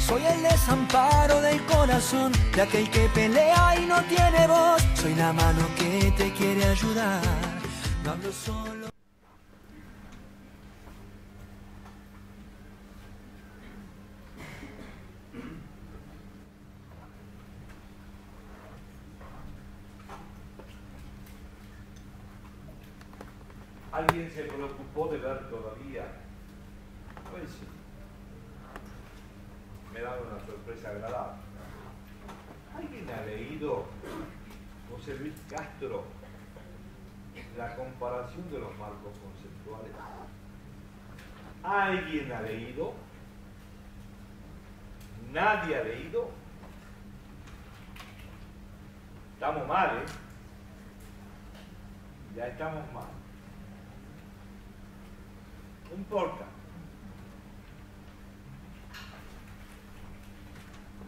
Soy el desamparo del corazón de aquel que pelea y no tiene voz. Soy la mano que te quiere ayudar. No hablo solo. ¿Alguien se preocupó de ver todavía? Pues sí. Me da una sorpresa agradable. ¿Alguien ha leído, José Luis Castro, la comparación de los marcos conceptuales? ¿Alguien ha leído? ¿Nadie ha leído? Estamos mal, ¿eh? Ya estamos mal. No importa.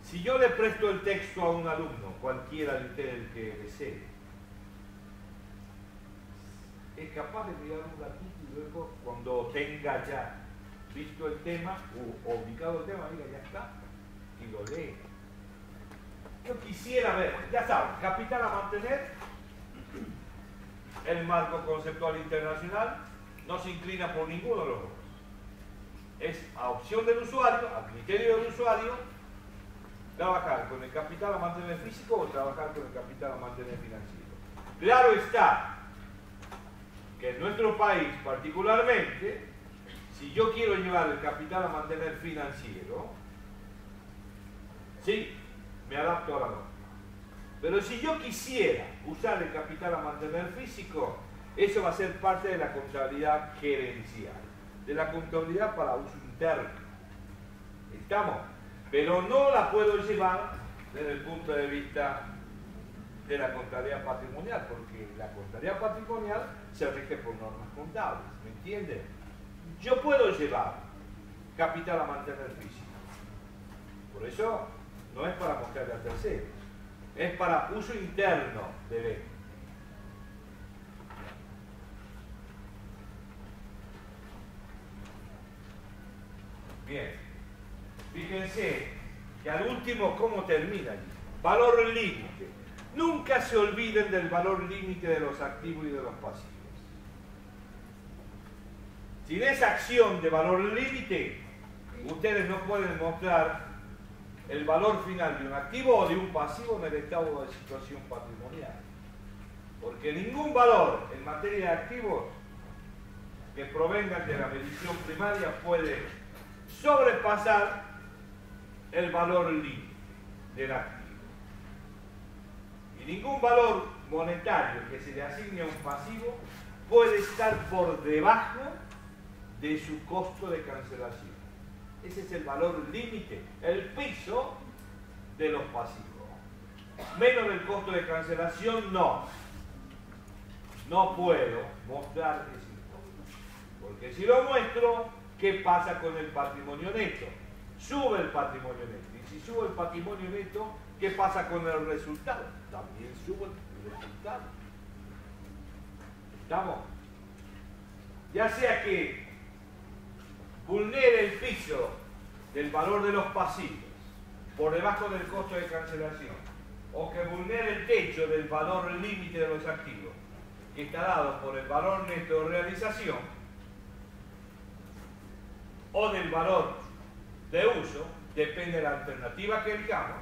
Si yo le presto el texto a un alumno, cualquiera de ustedes que desee, es capaz de mirar un ratito y luego, cuando tenga ya visto el tema o ubicado el tema, diga, ya está, y lo lee. Yo quisiera ver, ya saben, capital a mantener, el marco conceptual internacional, no se inclina por ninguno de los dos. Es a opción del usuario, a criterio del usuario, trabajar con el capital a mantener físico o trabajar con el capital a mantener financiero. Claro está que en nuestro país particularmente, si yo quiero llevar el capital a mantener financiero, sí, me adapto a la norma. Pero si yo quisiera usar el capital a mantener físico, eso va a ser parte de la contabilidad gerencial, de la contabilidad para uso interno. ¿Estamos? Pero no la puedo llevar desde el punto de vista de la contabilidad patrimonial, porque la contabilidad patrimonial se rige por normas contables, ¿me entienden? Yo puedo llevar capital a mantener físico. Por eso no es para mostrarle a terceros, es para uso interno de B. Bien, fíjense que al último, ¿cómo termina allí? Valor límite. Nunca se olviden del valor límite de los activos y de los pasivos. Sin esa acción de valor límite, ustedes no pueden mostrar el valor final de un activo o de un pasivo en el estado de situación patrimonial. Porque ningún valor en materia de activos que provengan de la medición primaria puede sobrepasar el valor límite del activo. Y ningún valor monetario que se le asigne a un pasivo puede estar por debajo de su costo de cancelación. Ese es el valor límite, el piso de los pasivos. Menos del costo de cancelación, no. No puedo mostrar ese costo. Porque si lo muestro, ¿qué pasa con el patrimonio neto? Sube el patrimonio neto. Y si sube el patrimonio neto, ¿qué pasa con el resultado? También sube el resultado. ¿Estamos? Ya sea que vulnere el piso del valor de los pasivos por debajo del costo de cancelación, o que vulnere el techo del valor límite de los activos, que está dado por el valor neto de realización, o del valor de uso, depende de la alternativa que elijamos.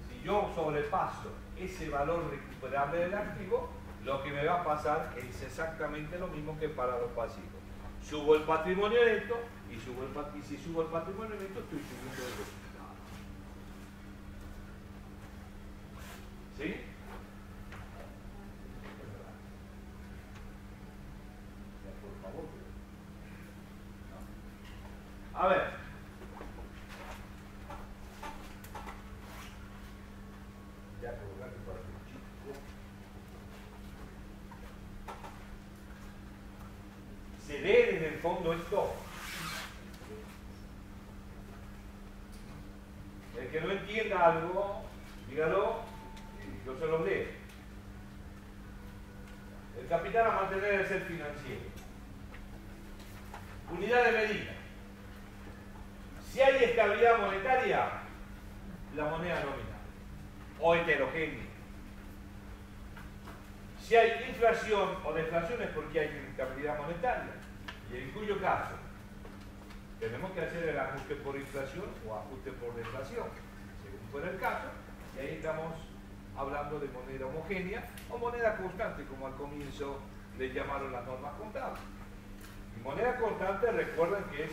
Si yo sobrepaso ese valor recuperable del activo, lo que me va a pasar es exactamente lo mismo que para los pasivos. Subo el patrimonio neto y si subo el patrimonio neto estoy subiendo el resultado. ¿Sí? Por favor. A ver. Ya colocaste para el chico. ¿Se lee en el fondo esto? El que no entienda algo, dígalo, y yo se lo leo. El capital a mantener es el financiero. Unidad de medida. Si hay estabilidad monetaria, la moneda nominal o heterogénea. Si hay inflación o deflación es porque hay inestabilidad monetaria, y en cuyo caso tenemos que hacer el ajuste por inflación o ajuste por deflación, según fuera el caso, y ahí estamos hablando de moneda homogénea o moneda constante, como al comienzo le llamaron las normas contables. Y moneda constante, recuerden que es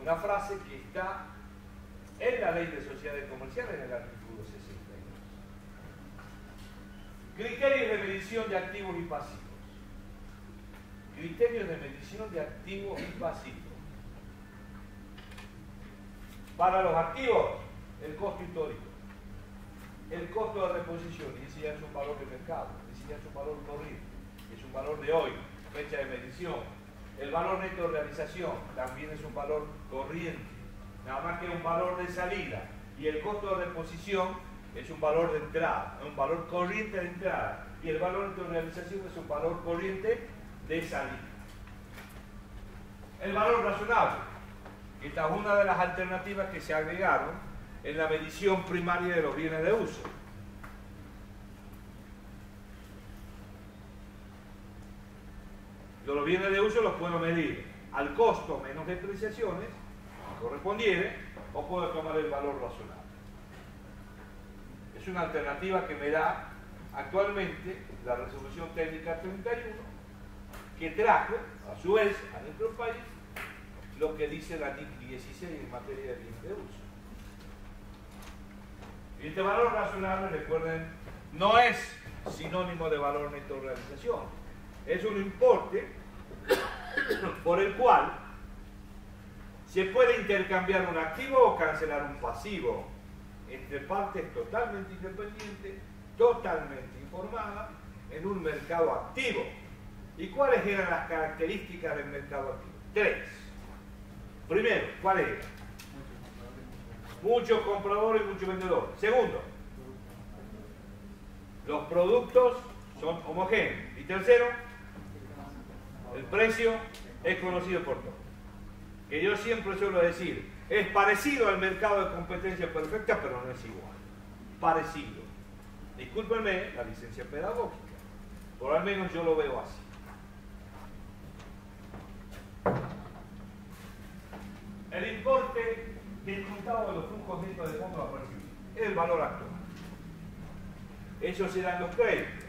una frase que está en la Ley de Sociedades Comerciales en el artículo 62. Criterios de medición de activos y pasivos. Criterios de medición de activos y pasivos. Para los activos, el costo histórico, el costo de reposición, y ese ya es un valor de mercado, ese ya es un valor corriente, es un valor de hoy, fecha de medición. El valor neto de realización también es un valor corriente, nada más que un valor de salida. Y el costo de reposición es un valor de entrada, un valor corriente de entrada. Y el valor neto de realización es un valor corriente de salida. El valor razonable. Esta es una de las alternativas que se agregaron en la medición primaria de los bienes de uso. Yo los bienes de uso los puedo medir al costo menos depreciaciones, si correspondiere, o puedo tomar el valor razonable. Es una alternativa que me da actualmente la resolución técnica 31, que trajo, a su vez, a nuestro país, lo que dice la NIC 16 en materia de bienes de uso. Y este valor razonable, recuerden, no es sinónimo de valor neto de realización. Es un importe por el cual se puede intercambiar un activo o cancelar un pasivo entre partes totalmente independientes, totalmente informadas, en un mercado activo. ¿Y cuáles eran las características del mercado activo? 3. Primero, ¿cuál era? Muchos compradores y muchos vendedores. Segundo, los productos son homogéneos. Y tercero, el precio es conocido por todos. Que yo siempre suelo decir, es parecido al mercado de competencia perfecta, pero no es igual. Parecido. Discúlpenme la licencia pedagógica, pero al menos yo lo veo así. El importe del contado de los flujos netos de fondos a percibir es el valor actual. Eso serán los créditos.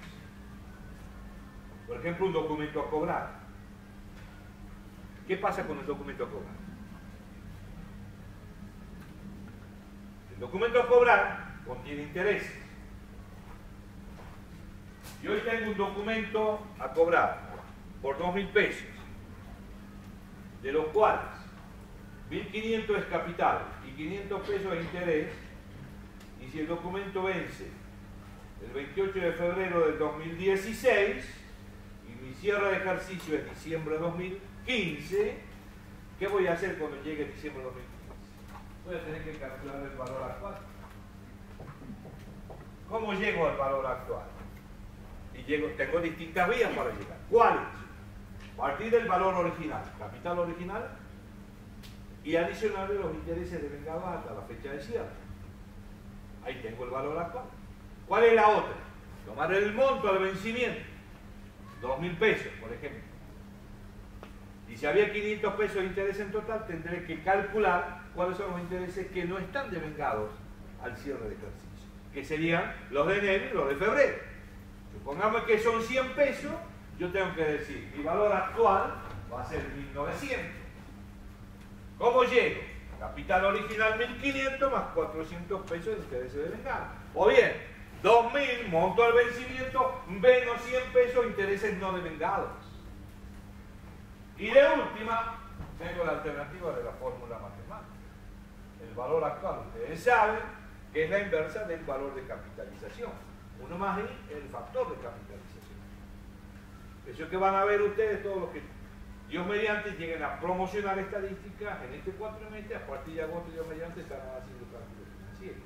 Por ejemplo, un documento a cobrar. ¿Qué pasa con el documento a cobrar? El documento a cobrar contiene intereses. Y hoy tengo un documento a cobrar por 2.000 pesos, de los cuales 1.500 es capital y 500 pesos de interés, y si el documento vence el 28 de febrero del 2016 y mi cierre de ejercicio es diciembre de 2015, ¿qué voy a hacer cuando llegue diciembre de 2015? Voy a tener que calcular el valor actual. ¿Cómo llego al valor actual? Y tengo distintas vías para llegar. ¿Cuáles? A partir del valor original, capital original, y adicionarle los intereses de vengado hasta la fecha de cierre. Ahí tengo el valor actual. ¿Cuál es la otra? Tomar el monto al vencimiento, 2.000 pesos, por ejemplo. Y si había 500 pesos de interés en total, tendré que calcular cuáles son los intereses que no están devengados al cierre de ejercicio, que serían los de enero y los de febrero. Supongamos que son 100 pesos, yo tengo que decir, mi valor actual va a ser 1.900. ¿Cómo llego? Capital original 1.500 más 400 pesos de intereses de vengado. O bien, 2.000, monto al vencimiento, menos 100 pesos, intereses no devengados. Y de última, tengo la alternativa de la fórmula matemática. El valor actual, ustedes saben que es la inversa del valor de capitalización. 1 más I es el factor de capitalización. Eso es que van a ver ustedes todos los que Dios mediante lleguen a promocionar estadísticas en este cuatrimestre. A partir de agosto, Dios mediante, estarán haciendo cálculos financieros,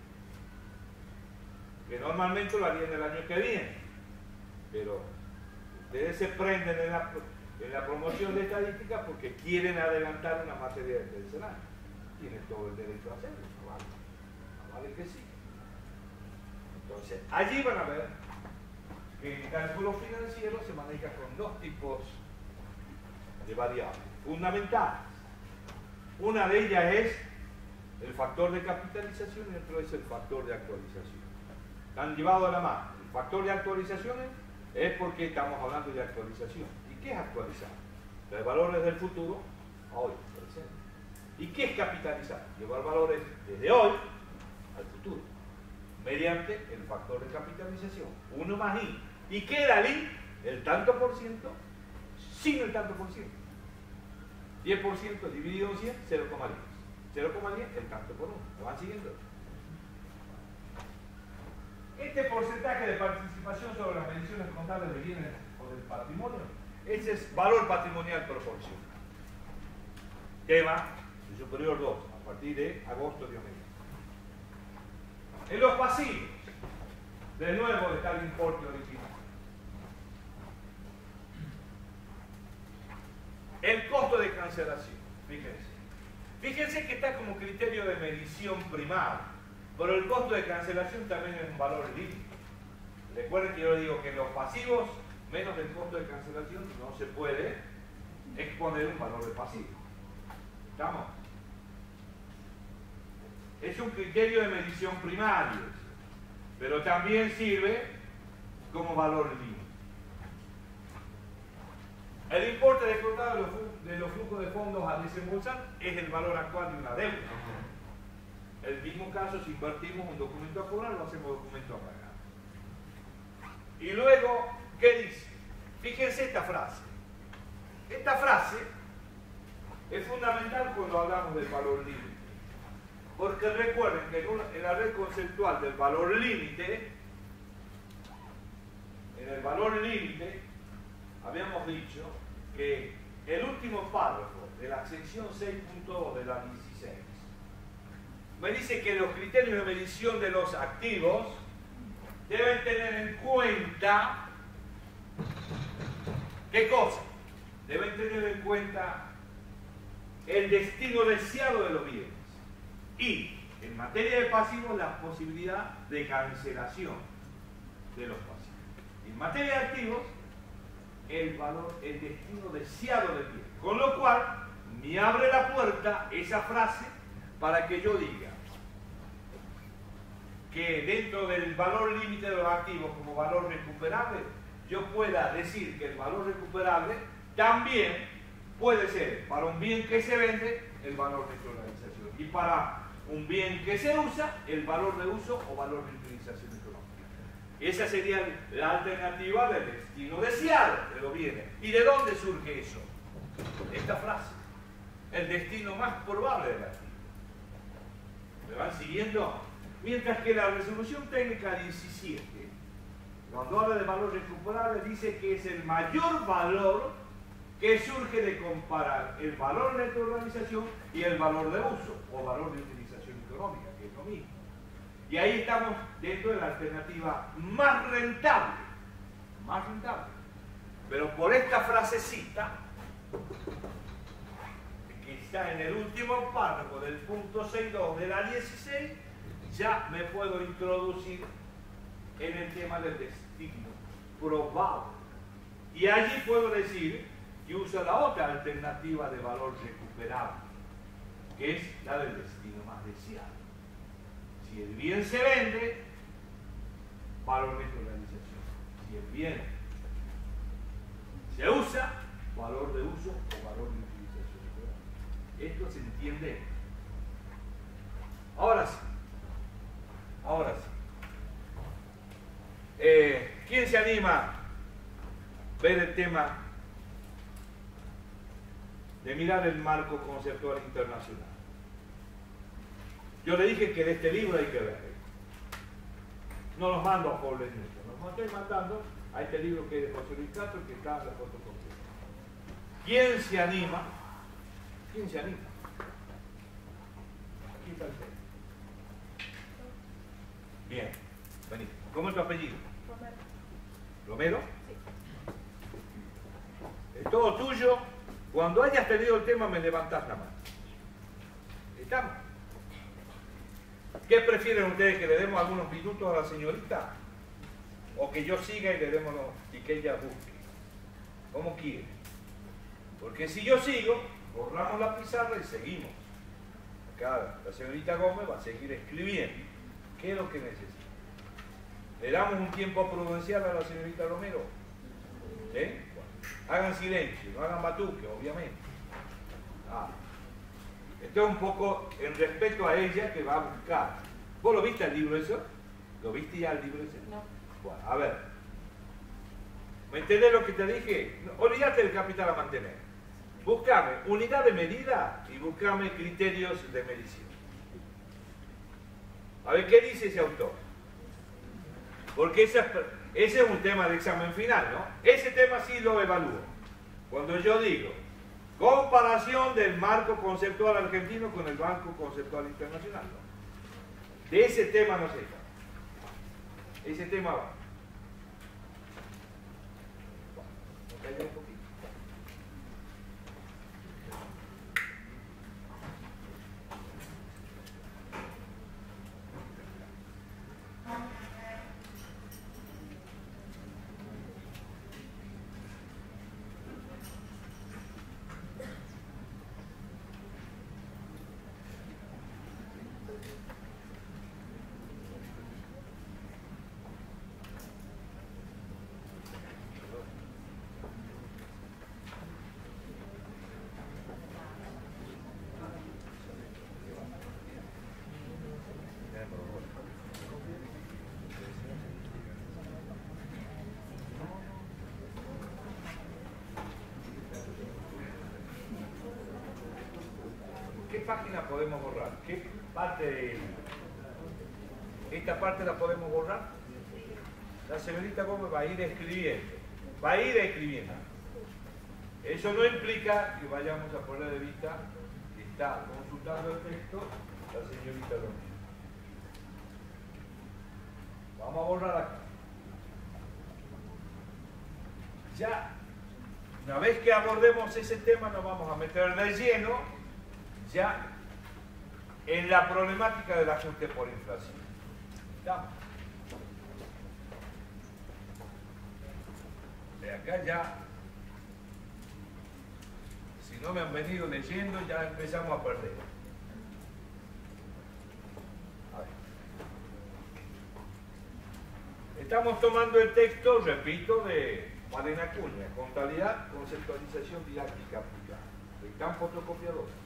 que normalmente lo harían el año que viene, pero ustedes se prenden en la promoción de estadísticas porque quieren adelantar una materia del tercer año. tiene todo el derecho a hacerlo, no vale. No vale que sí. Entonces, allí van a ver que el cálculo financiero se maneja con dos tipos de variables fundamentales. Una de ellas es el factor de capitalización y otro es el factor de actualización. Están llevados a la mano. El factor de actualización es porque estamos hablando de actualización. ¿Y qué es actualizar? Traer valores del futuro a hoy, presente. ¿Y qué es capitalizar? Llevar valores desde hoy al futuro, mediante el factor de capitalización, 1 más I. ¿Y queda el I? El tanto por ciento sin el tanto por ciento. 10% dividido en 100, 0,10. 0,10, el tanto por 1. ¿Lo van siguiendo? Este porcentaje de participación sobre las mediciones contables de bienes o del patrimonio, ese es valor patrimonial proporcional. Tema de superior 2, a partir de agosto de 2000. En los pasivos, de nuevo está el importe original. El costo de cancelación, fíjense. Fíjense que está como criterio de medición primario, pero el costo de cancelación también es un valor límite. Recuerden que yo les digo que en los pasivos, menos del costo de cancelación, no se puede exponer un valor de pasivo. ¿Estamos? Es un criterio de medición primario, pero también sirve como valor límite. El importe descontado de los flujos de fondos a desembolsar es el valor actual de una deuda. El mismo caso, si invertimos un documento a cobrar, lo hacemos documento a pagar. Y luego, ¿qué dice? Fíjense esta frase. Esta frase es fundamental cuando hablamos del valor límite. Porque recuerden que en la red conceptual del valor límite, en el valor límite, habíamos dicho que el último párrafo de la sección 6.2 de la 16 me dice que los criterios de medición de los activos deben tener en cuenta ¿qué cosa? Deben tener en cuenta el destino deseado de los bienes y en materia de pasivos la posibilidad de cancelación de los pasivos. Y en materia de activos el valor, el destino deseado del bien. Con lo cual, me abre la puerta esa frase para que yo diga que dentro del valor límite de los activos como valor recuperable, yo pueda decir que el valor recuperable también puede ser para un bien que se vende el valor de dolarización y para un bien que se usa el valor de uso o valor de utilización económica. Esa sería la alternativa del destino deseado de los bienes. ¿Y de dónde surge eso? Esta frase. El destino más probable del activo. ¿Me van siguiendo? Mientras que la resolución técnica 17, cuando habla de valor recuperable, dice que es el mayor valor que surge de comparar el valor neto de organización y el valor de uso o valor de utilización económica, que es lo mismo. Y ahí estamos dentro de la alternativa más rentable. Más rentable. Pero por esta frasecita, que está en el último párrafo del punto 6.2 de la 16, ya me puedo introducir en el tema del destino probable. Y allí puedo decir que uso la otra alternativa de valor recuperable, que es la del destino más deseado. Si el bien se vende, valor neto de organización. Si el bien se usa, valor de uso o valor de utilización. Esto se entiende. Ahora sí. Ahora sí. ¿Quién se anima a ver el tema de mirar el marco conceptual internacional? Yo le dije que de este libro hay que ver. No los mando a Paul Newton, los estoy mandando a este libro que es de José Luis Castro, que está en la fotocopia. ¿Quién se anima? ¿Quién se anima? Aquí está el tema. Bien, vení. ¿Cómo es tu apellido? Romero. ¿Romero? Sí. Es todo tuyo. Cuando hayas tenido el tema me levantás la mano. ¿Estamos? ¿Qué prefieren ustedes, que le demos algunos minutos a la señorita? ¿O que yo siga y le demos y que ella busque? ¿Cómo quiere? Porque si yo sigo, borramos la pizarra y seguimos. Acá la señorita Gómez va a seguir escribiendo. ¿Qué es lo que necesita? ¿Le damos un tiempo prudencial a la señorita Romero? ¿Sí? Bueno, hagan silencio, no hagan batuque, obviamente. Esto es un poco en respeto a ella, que va a buscar. ¿Vos lo viste el libro eso? ¿Lo viste ya el libro ese? No. Bueno, a ver. ¿Me entendés lo que te dije? No, olvídate del capital a mantener. Búscame unidad de medida y búscame criterios de medición. A ver, ¿qué dice ese autor? Porque ese es un tema de examen final, ¿no? Ese tema sí lo evalúo. Cuando yo digo comparación del marco conceptual argentino con el marco conceptual internacional, ¿no? De ese tema no se trata. Ese tema va. Bueno, un poquito. ¿Qué página podemos borrar? ¿Qué parte de esta parte la podemos borrar? La señorita Gómez va a ir escribiendo. Va a ir escribiendo. Eso no implica que vayamos a poner de vista que está consultando el texto la señorita Gómez. Vamos a borrar acá. Ya, una vez que abordemos ese tema, nos vamos a meter de lleno ya en la problemática del ajuste por inflación. ¿Estamos? De acá ya, si no me han venido leyendo, ya empezamos a perder. A ver. Estamos tomando el texto, repito, de Juan Acuña, Contabilidad, Conceptualización Didáctica Aplicada, del campo fotocopiador.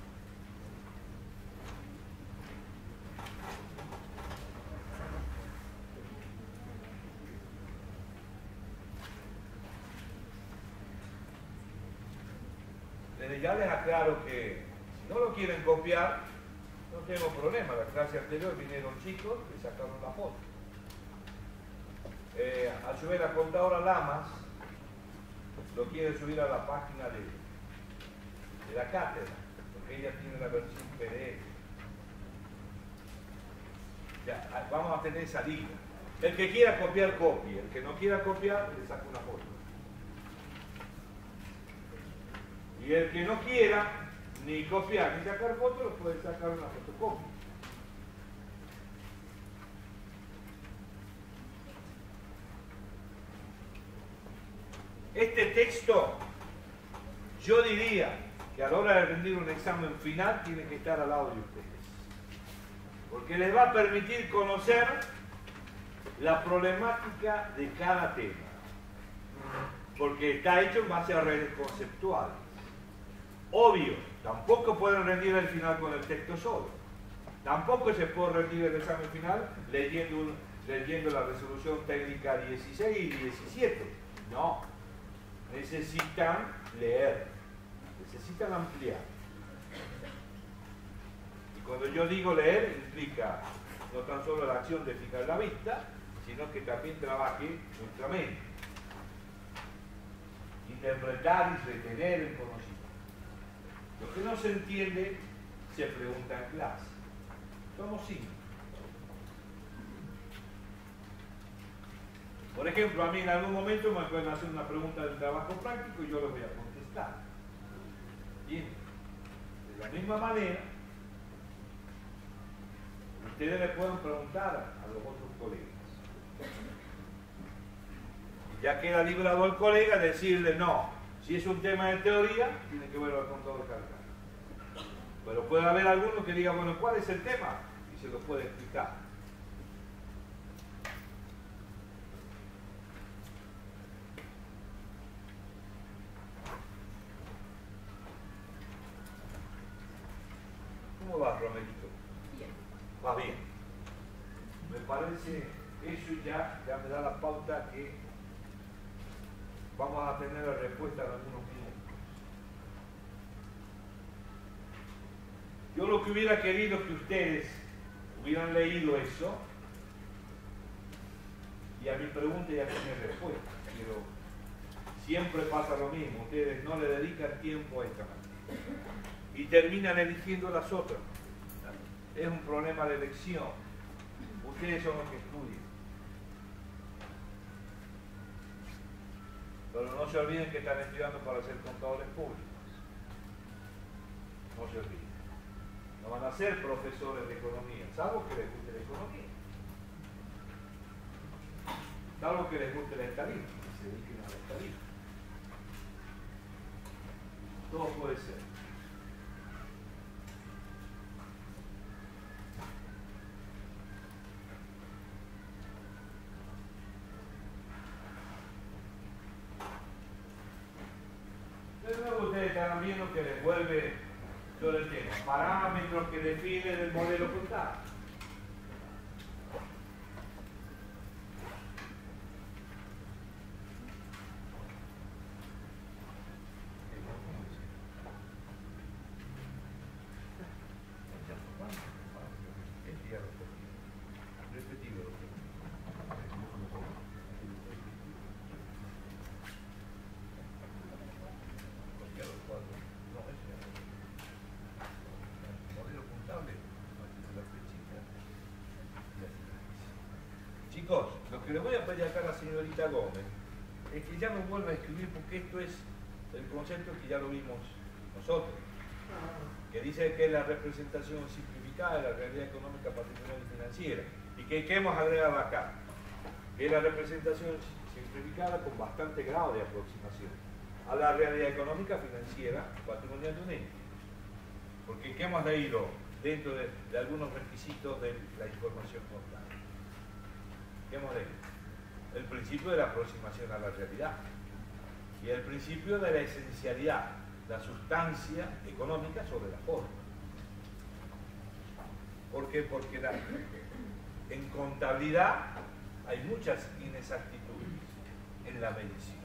Desde ya les aclaro que si no lo quieren copiar, no tengo problema. La clase anterior vinieron chicos y sacaron la foto. A su vez, la contadora Lamas lo quiere subir a la página de la cátedra, porque ella tiene la versión PDF. Ya, vamos a tener esa línea. El que quiera copiar, copie. El que no quiera copiar, le saca una foto. Y el que no quiera ni copiar ni sacar fotos, lo puede sacar una fotocopia. Este texto, yo diría que a la hora de rendir un examen final tiene que estar al lado de ustedes. Porque les va a permitir conocer la problemática de cada tema. Porque está hecho en base a redes conceptuales. Obvio, tampoco pueden rendir el final con el texto solo. Tampoco se puede rendir el examen final leyendo la resolución técnica 16 y 17. No. Necesitan leer. Necesitan ampliar. Y cuando yo digo leer, implica no tan solo la acción de fijar la vista, sino que también trabaje nuestra mente. Interpretar y retener el conocimiento. Lo que no se entiende se pregunta en clase. Somos simples. Por ejemplo, a mí en algún momento me pueden hacer una pregunta del trabajo práctico y yo les voy a contestar. Bien. De la misma manera, ustedes le pueden preguntar a los otros colegas. Y ya queda librado el colega decirle no. Si es un tema de teoría, tiene que verlo con todo el cargado. Pero puede haber alguno que diga, bueno, ¿cuál es el tema? Y se lo puede explicar. ¿Cómo vas, Romerito? Bien. Va bien. Me parece, eso ya me da la pauta que vamos a tener la respuesta en algunos minutos. Yo lo que hubiera querido que ustedes hubieran leído eso, y a mi pregunta ya tiene respuesta, pero siempre pasa lo mismo, ustedes no le dedican tiempo a esta materia y terminan eligiendo las otras. Es un problema de elección. Ustedes son los que estudian. Pero no se olviden que están estudiando para ser contadores públicos. No se olviden. No van a ser profesores de economía, salvo que les guste la economía. Salvo que les guste la estadística, que se dediquen a la estadística. Todo puede ser. De nuevo ustedes están viendo que les vuelve todo el tema. Parámetros que definen el modelo contable. Chicos, lo que le voy a pedir acá a la señorita Gómez es que ya no vuelva a escribir, porque esto es el concepto que ya lo vimos nosotros, que dice que es la representación simplificada de la realidad económica, patrimonial y financiera, y que hemos agregado acá, que es la representación simplificada con bastante grado de aproximación a la realidad económica, financiera y patrimonial de un ente, porque ¿qué hemos leído dentro de algunos requisitos de la información contable? ¿Qué hemos leído? El principio de la aproximación a la realidad y el principio de la esencialidad, la sustancia económica sobre la forma. ¿Por qué? Porque en contabilidad hay muchas inexactitudes en la medición.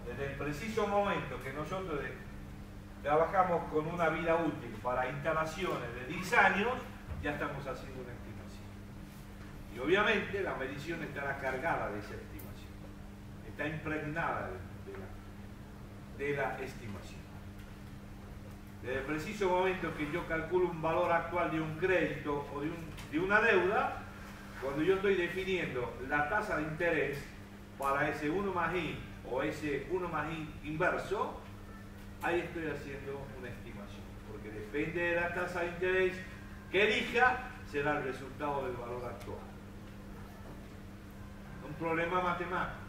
Desde el preciso momento que nosotros trabajamos con una vida útil para instalaciones de 10 años, ya estamos haciendo una estimación. Y obviamente la medición estará cargada de esa estimación. Está impregnada de la estimación. Desde el preciso momento que yo calculo un valor actual de un crédito o de una deuda, cuando yo estoy definiendo la tasa de interés para ese 1 más I o ese 1 más I inverso, ahí estoy haciendo una estimación. Porque depende de la tasa de interés que elija, será el resultado del valor actual. Un problema matemático.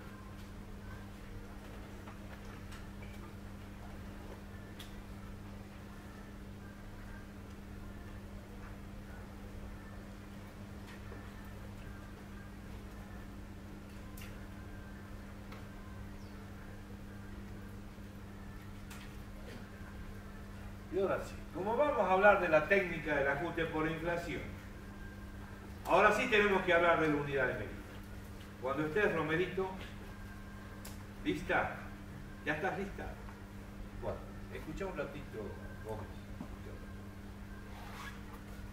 Y ahora sí, como vamos a hablar de la técnica del ajuste por inflación, ahora sí tenemos que hablar de la unidad de medida. Cuando estés, Romerito, ¿lista? ¿Ya estás lista? Bueno, escucha un ratito, Gómez.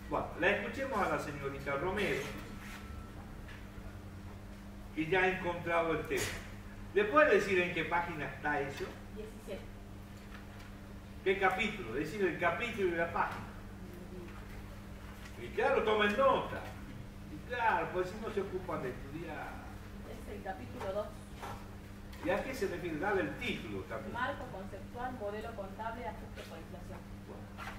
Bueno, la escuchemos a la señorita Romero, que ya ha encontrado el tema. ¿Le puede decir en qué página está eso? 17. ¿Qué capítulo? Decir el capítulo y la página. Y claro, tomen nota. Y claro, pues si no se ocupan de estudiar. Es el capítulo 2. ¿Y a qué se refiere? Dale el título también. Marco conceptual, modelo contable, ajuste por inflación. Bueno,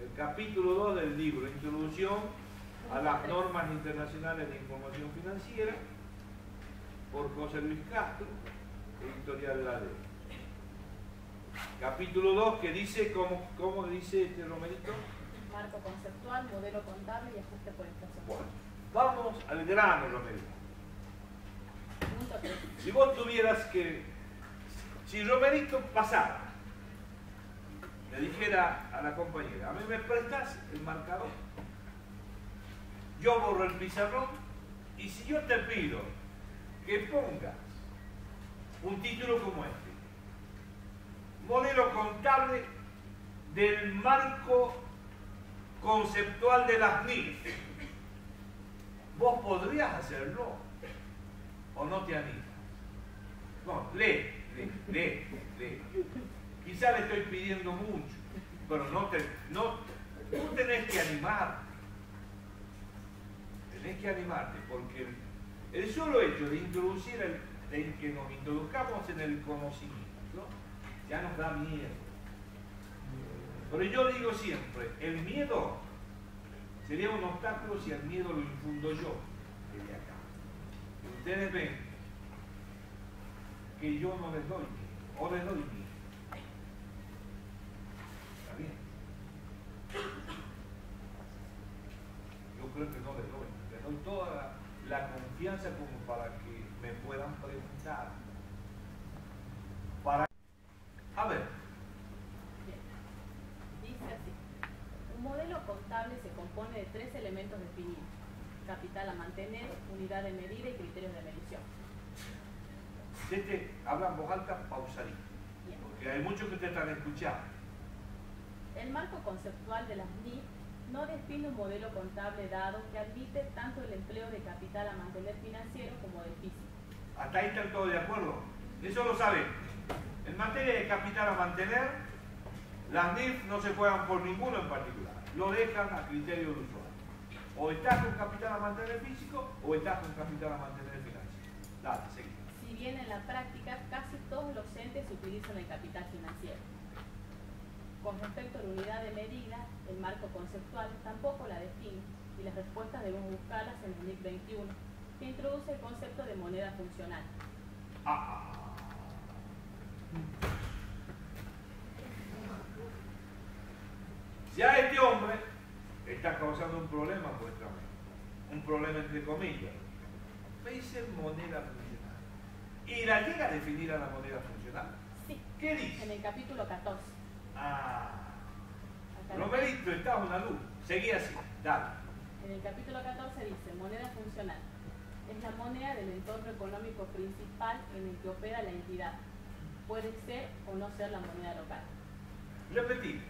el el capítulo 2 del libro, Introducción a las normas internacionales de información financiera, por José Luis Castro, editorial La Ley. Capítulo 2 que dice, ¿cómo dice este Romerito? Marco conceptual, modelo contable y ajuste por inflación. Bueno, vamos al grano, Romerito. Punto 3. Si vos tuvieras que, si Romerito pasara, le dijera a la compañera, a mí me prestas el marcador, yo borro el pizarrón, y si yo te pido que pongas un título como este, modelo contable del marco conceptual de las NIF, vos podrías hacerlo o no te animas. No, lee. Quizá le estoy pidiendo mucho, pero tú tenés que animarte. Tenés que animarte, porque el solo hecho de introducir, de que nos introduzcamos en el conocimiento, ya nos da miedo. Pero yo digo siempre, el miedo sería un obstáculo si el miedo lo infundo yo desde acá. Ustedes ven que yo no les doy miedo, o les doy miedo. ¿Está bien? Yo creo que no les doy toda la confianza como para que me puedan preguntar. A ver. Bien. Dice así. Un modelo contable se compone de 3 elementos definidos: capital a mantener, unidad de medida y criterios de medición. Habla en voz alta, pausadito. Bien. Porque hay muchos que te están escuchando. El marco conceptual de las NIF no define un modelo contable dado que admite tanto el empleo de capital a mantener financiero como de físico. Hasta ahí están todos de acuerdo. Eso lo saben. En materia de capital a mantener, las NIF no se juegan por ninguno en particular. Lo dejan a criterio del usuario. O estás con capital a mantener físico o estás con capital a mantener financiero. Dale, seguí. Si bien en la práctica casi todos los entes utilizan el capital financiero. Con respecto a la unidad de medida, el marco conceptual tampoco la define y las respuestas debemos buscarlas en el NIF 21, que introduce el concepto de moneda funcional. Ya este hombre está causando un problema en vuestra mente, un problema entre comillas. Me dice moneda funcional. ¿Y la llega a definir a la moneda funcional? Sí. ¿Qué dice? En el capítulo 14. Romerito, está una luz. Seguí así, dale. En el capítulo 14 dice, moneda funcional. Es la moneda del entorno económico principal en el que opera la entidad. Puede ser o no ser la moneda local. Repetí.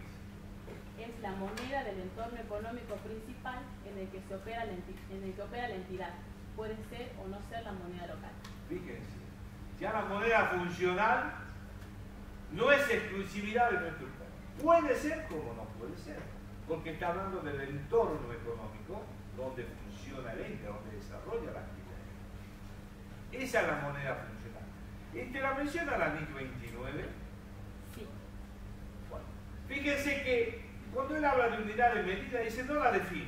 Es la moneda del entorno económico principal en el que opera la entidad. Puede ser o no ser la moneda local. Fíjense, ya la moneda funcional no es exclusividad de nuestro país. Puede ser como no puede ser, porque está hablando del entorno económico donde funciona el ente, donde desarrolla la actividad. Esa es la moneda funcional. ¿Y te la menciona la NIC 29? Sí. Bueno, fíjense que cuando él habla de unidad de medida, dice no la define.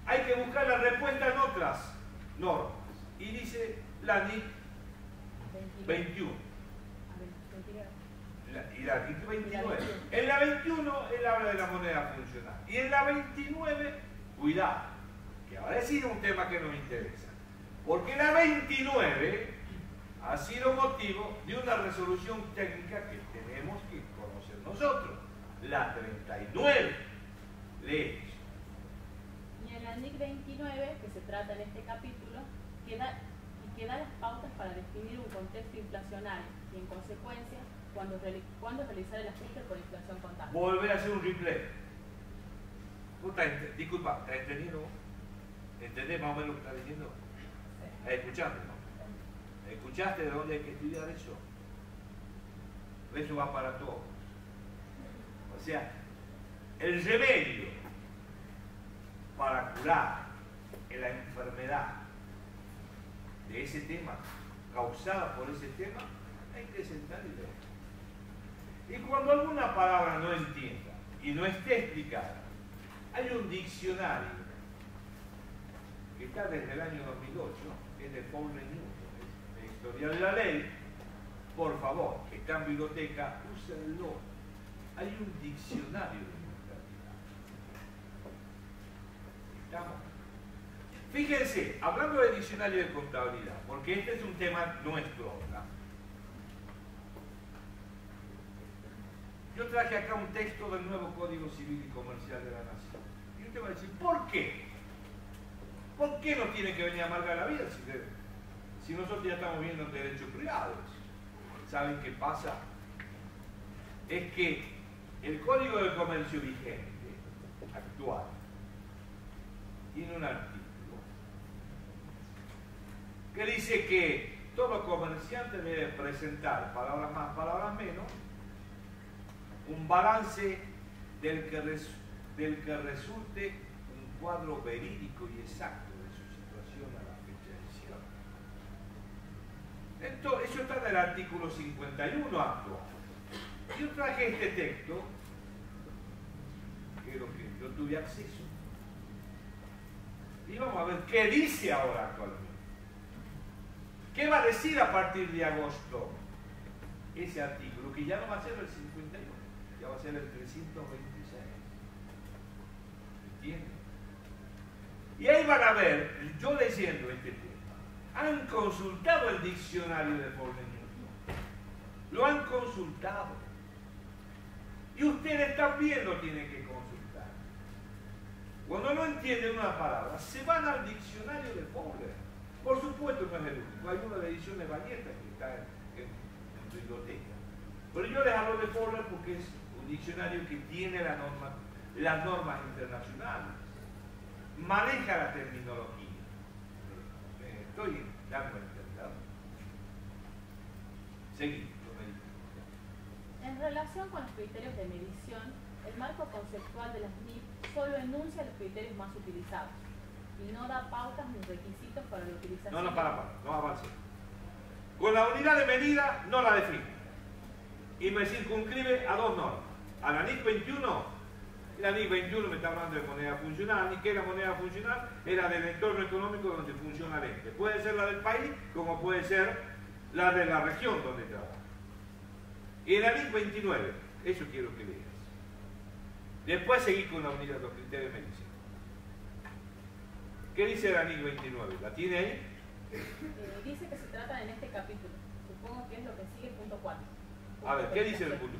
Hay que buscar la respuesta en otras normas. Y dice la NIC 21. Y la 29. En la 21 él habla de la moneda funcional. Y en la 29, cuidado, que ahora ha sido un tema que nos interesa. Porque la 29 ha sido motivo de una resolución técnica que tenemos que conocer nosotros. La 39. Lee. Y en la NIC 29, que se trata en este capítulo, que da las pautas para definir un contexto inflacionario y en consecuencia cuando realizar el ajuste por inflación contable. Volver a hacer un replay. Disculpa, ¿estás entendiendo? ¿Entendés más o menos lo que está diciendo? Sí. ¿Escuchaste, no? ¿Escuchaste de dónde hay que estudiar eso? Eso va para todos. O sea, el remedio para curar la enfermedad de ese tema, causada por ese tema, hay que sentar y leer. Y cuando alguna palabra no entienda, y no esté explicada. Hay un diccionario que está desde el año 2008, que es de Paul Newton, es de Historia de la Ley. Por favor, que está en biblioteca, úsenlo. Hay un diccionario de contabilidad. ¿Estamos? Fíjense, hablando de diccionario de contabilidad, porque este es un tema nuestro ahora. Yo traje acá un texto del nuevo Código Civil y Comercial de la Nación. Y usted va a decir, ¿por qué? ¿Por qué nos tiene que venir a amargar la vida si nosotros ya estamos viendo en derechos privados? ¿Saben qué pasa? Es que el Código de Comercio vigente, actual, tiene un artículo que dice que todo comerciante debe presentar, palabras más, palabras menos, un balance del que resulte un cuadro verídico y exacto de su situación a la fecha de cierre. Entonces, eso está en el artículo 51 actual. Yo traje este texto, que es lo que yo tuve acceso, y vamos a ver qué dice ahora actualmente. ¿Qué va a decir a partir de agosto ese artículo? Que ya no va a ser el 51, ya va a ser el 326. ¿Entienden? Y ahí van a ver, yo leyendo este tema, han consultado el diccionario de Paul Newton. Lo han consultado. Y ustedes también lo tienen que consultar. Cuando no entienden una palabra, se van al diccionario de Fowler. Por supuesto no es el único. Hay una de ediciones Valletta que está en biblioteca. Pero yo les hablo de Fowler porque es un diccionario que tiene las normas internacionales. Maneja la terminología. Estoy dando a entender. Seguimos. En relación con los criterios de medición, el marco conceptual de las NIF solo enuncia los criterios más utilizados y no da pautas ni requisitos para la utilización. No avance. Con la unidad de medida no la define y me circunscribe a dos normas. A la NIC 21, la NIC 21 me está hablando de moneda funcional. ¿Y qué es la moneda funcional? Es la del entorno económico donde funciona el ente. Puede ser la del país como puede ser la de la región donde trabaja. Y en la NIC 29, eso quiero que veas. Después seguí con la unidad de los criterios de medición. ¿Qué dice la NIC 29? ¿La tiene ahí? Dice que se trata en este capítulo. Supongo que es lo que sigue, punto 4. A ver, ¿qué dice el punto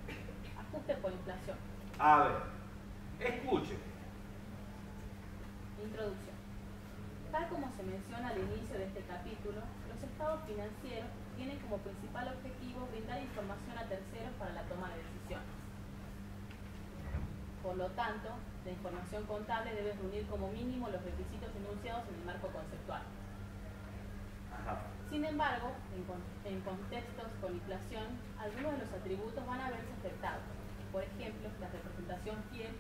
4? Ajuste por inflación. A ver, escuchen. Introducción. Tal como se menciona al inicio de este capítulo, los estados financieros tienen como principal objetivo brindar información a terceros para la toma de decisiones. Por lo tanto, la información contable debe reunir como mínimo los requisitos enunciados en el marco conceptual. Sin embargo, en contextos con inflación, algunos de los atributos van a verse afectados. Por ejemplo, la representación fiel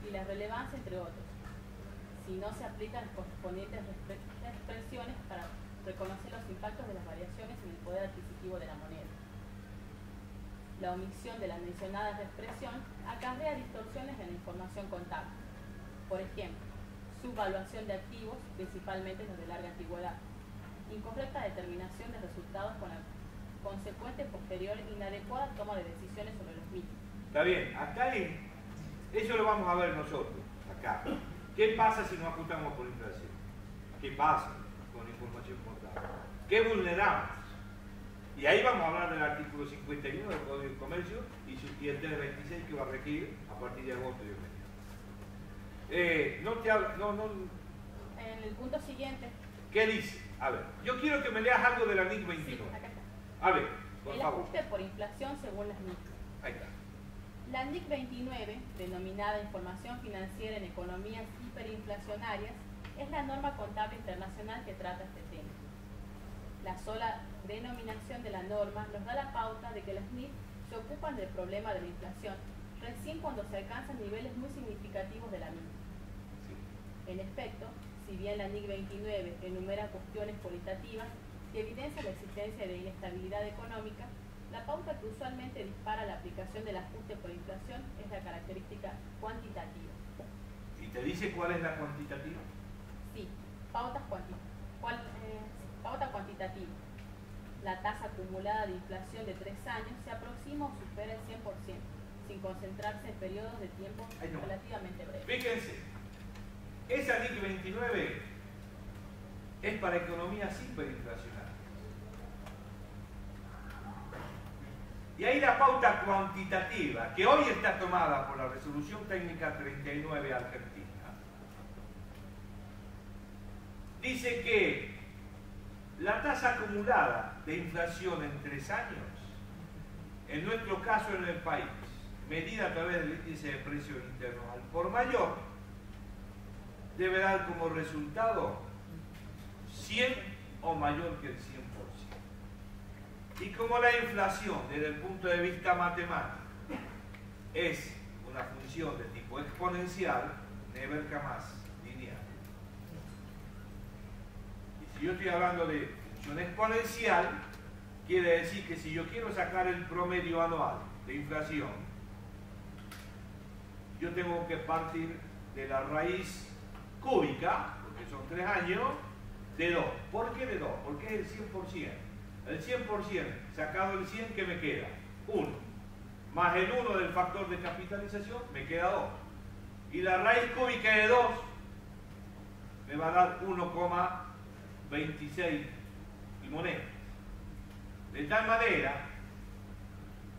y la relevancia, entre otros, si no se aplican las correspondientes expresiones para reconocer los impactos de las variaciones en el poder adquisitivo de la moneda. La omisión de la mencionada expresión acarrea distorsiones en la información contable. Por ejemplo, subvaluación de activos, principalmente los de larga antigüedad, incorrecta determinación de resultados con la consecuente posterior inadecuada toma de decisiones sobre los mismos. Está bien, acá eso lo vamos a ver nosotros, acá. ¿Qué pasa si no ajustamos por inflación? ¿Qué pasa con información contable? ¿Qué vulneramos? Y ahí vamos a hablar del artículo 51 del Código de Comercio y el 326 que va a regir a partir de agosto de no te hablo, En el punto siguiente. ¿Qué dice? A ver, yo quiero que me leas algo de la NIC 29. Sí, acá está. A ver, por El favor. ajuste por inflación según las NIC. Ahí está. La NIC 29, denominada Información Financiera en Economías Hiperinflacionarias, es la norma contable internacional que trata este tema. La sola denominación de la norma nos da la pauta de que las NIC se ocupan del problema de la inflación recién cuando se alcanzan niveles muy significativos de la misma. En efecto, si bien la NIC 29 enumera cuestiones cualitativas que evidencian la existencia de inestabilidad económica, La pauta que usualmente dispara la aplicación del ajuste por inflación es la característica cuantitativa. ¿Y te dice cuál es la cuantitativa? Sí, pauta cuantitativa. La tasa acumulada de inflación de 3 años se aproxima o supera el 100%, sin concentrarse en periodos de tiempo relativamente breves. Fíjense, esa NIC 29 es para economías hiperinflacionarias. Y ahí la pauta cuantitativa, que hoy está tomada por la Resolución Técnica 39 Argentina, dice que la tasa acumulada de inflación en 3 años, en nuestro caso en el país, medida a través del índice de precios internos al por mayor, debe dar como resultado 100 o mayor que el 100%. Y como la inflación, desde el punto de vista matemático, es una función de tipo exponencial, never jamás lineal. Y si yo estoy hablando de función exponencial, quiere decir que si yo quiero sacar el promedio anual de inflación, yo tengo que partir de la raíz cúbica, porque son 3 años, de 2. ¿Por qué de 2? Porque es el 100%. El 100% sacado el 100, ¿qué me queda? 1. Más el 1 del factor de capitalización, me queda 2. Y la raíz cúbica de 2 me va a dar 1,26 limonedas. De tal manera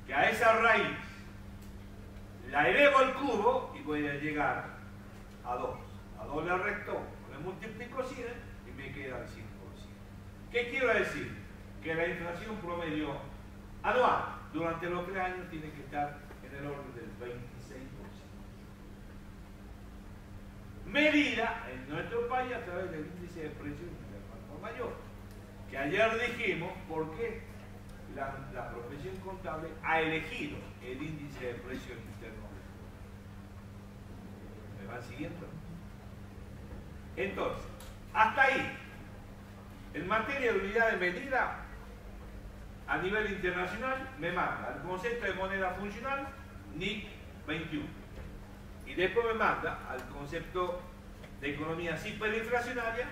que a esa raíz la elevo al cubo y voy a llegar a 2. A 2 le resto, le multiplico 100 y me queda el 100%. ¿Qué quiero decir? Que la inflación promedio anual durante los 3 años tiene que estar en el orden del 26%. Medida en nuestro país a través del índice de precios internos al por mayor, que ayer dijimos por qué la profesión contable ha elegido el índice de precios internos. ¿Me van siguiendo? Entonces, hasta ahí, en materia de unidad de medida, a nivel internacional, me manda el concepto de moneda funcional, NIC 21. Y después me manda al concepto de economía hiperinflacionaria,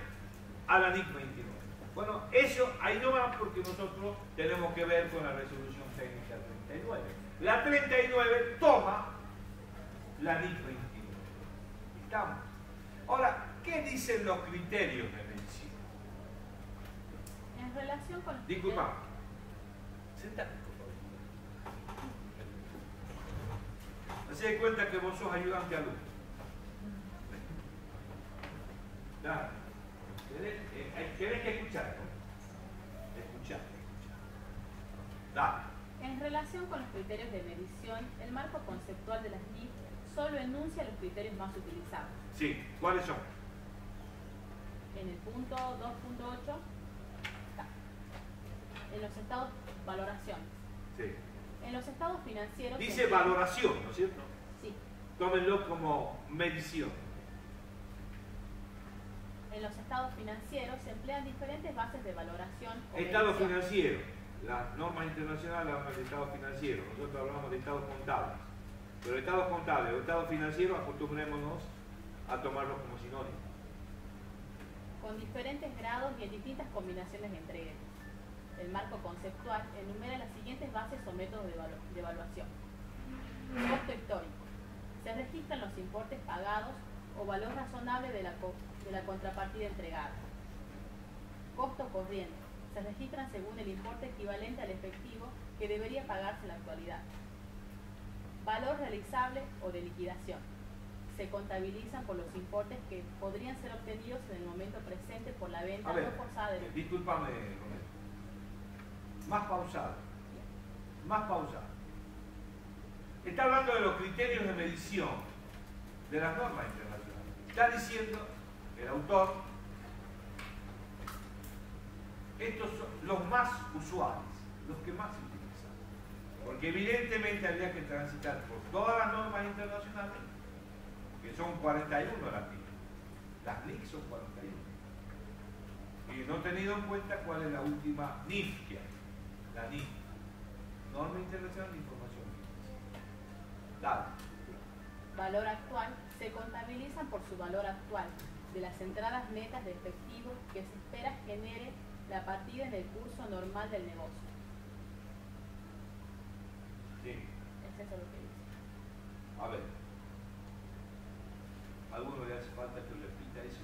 a la NIC 29. Bueno, eso ahí no va porque nosotros tenemos que ver con la resolución técnica 39. La 39 toma la NIC 29. ¿Estamos? Ahora, ¿qué dicen los criterios de medición? En relación con... Disculpa. Sentate, por favor. Hacé de cuenta que vos sos ayudante alumno. Nada. Tenés que escuchar, ¿no? Escuchar. Dale. En relación con los criterios de medición, el marco conceptual de las NIC solo enuncia los criterios más utilizados. Sí, ¿cuáles son? En el punto 2.8 está. En los estados, valoraciones. Sí. En los estados financieros... Dice valoración, ¿no es cierto? Sí. Tómenlo como medición. En los estados financieros se emplean diferentes bases de valoración o Estado medición. financiero. Las normas internacionales hablan de estado financiero. Nosotros hablamos de estados contables. Pero estados contables o estado financiero, acostumbrémonos a tomarlos como sinónimos. Con diferentes grados y en distintas combinaciones entre ellos. El marco conceptual enumera las siguientes bases o métodos de evaluación. Costo histórico. Se registran los importes pagados o valor razonable de la contrapartida entregada. Costo corriente. Se registran según el importe equivalente al efectivo que debería pagarse en la actualidad. Valor realizable o de liquidación. Se contabilizan por los importes que podrían ser obtenidos en el momento presente por la venta no forzada de... Discúlpame, Romero. Más pausado. Más pausado. Está hablando de los criterios de medición de las normas internacionales. Está diciendo el autor, estos son los más usuales, los que más se utilizan. Porque evidentemente habría que transitar por todas las normas internacionales, que son 41 las NIC. Las NIC son 41. Y no he tenido en cuenta cuál es la última NIF que hay. La NIF. Norma internacional de información financiera. Dale. Valor actual. Se contabilizan por su valor actual de las entradas netas de efectivo que se espera genere la partida en el curso normal del negocio. Sí. Es eso lo que dice. A ver. ¿A alguno le hace falta que repita eso?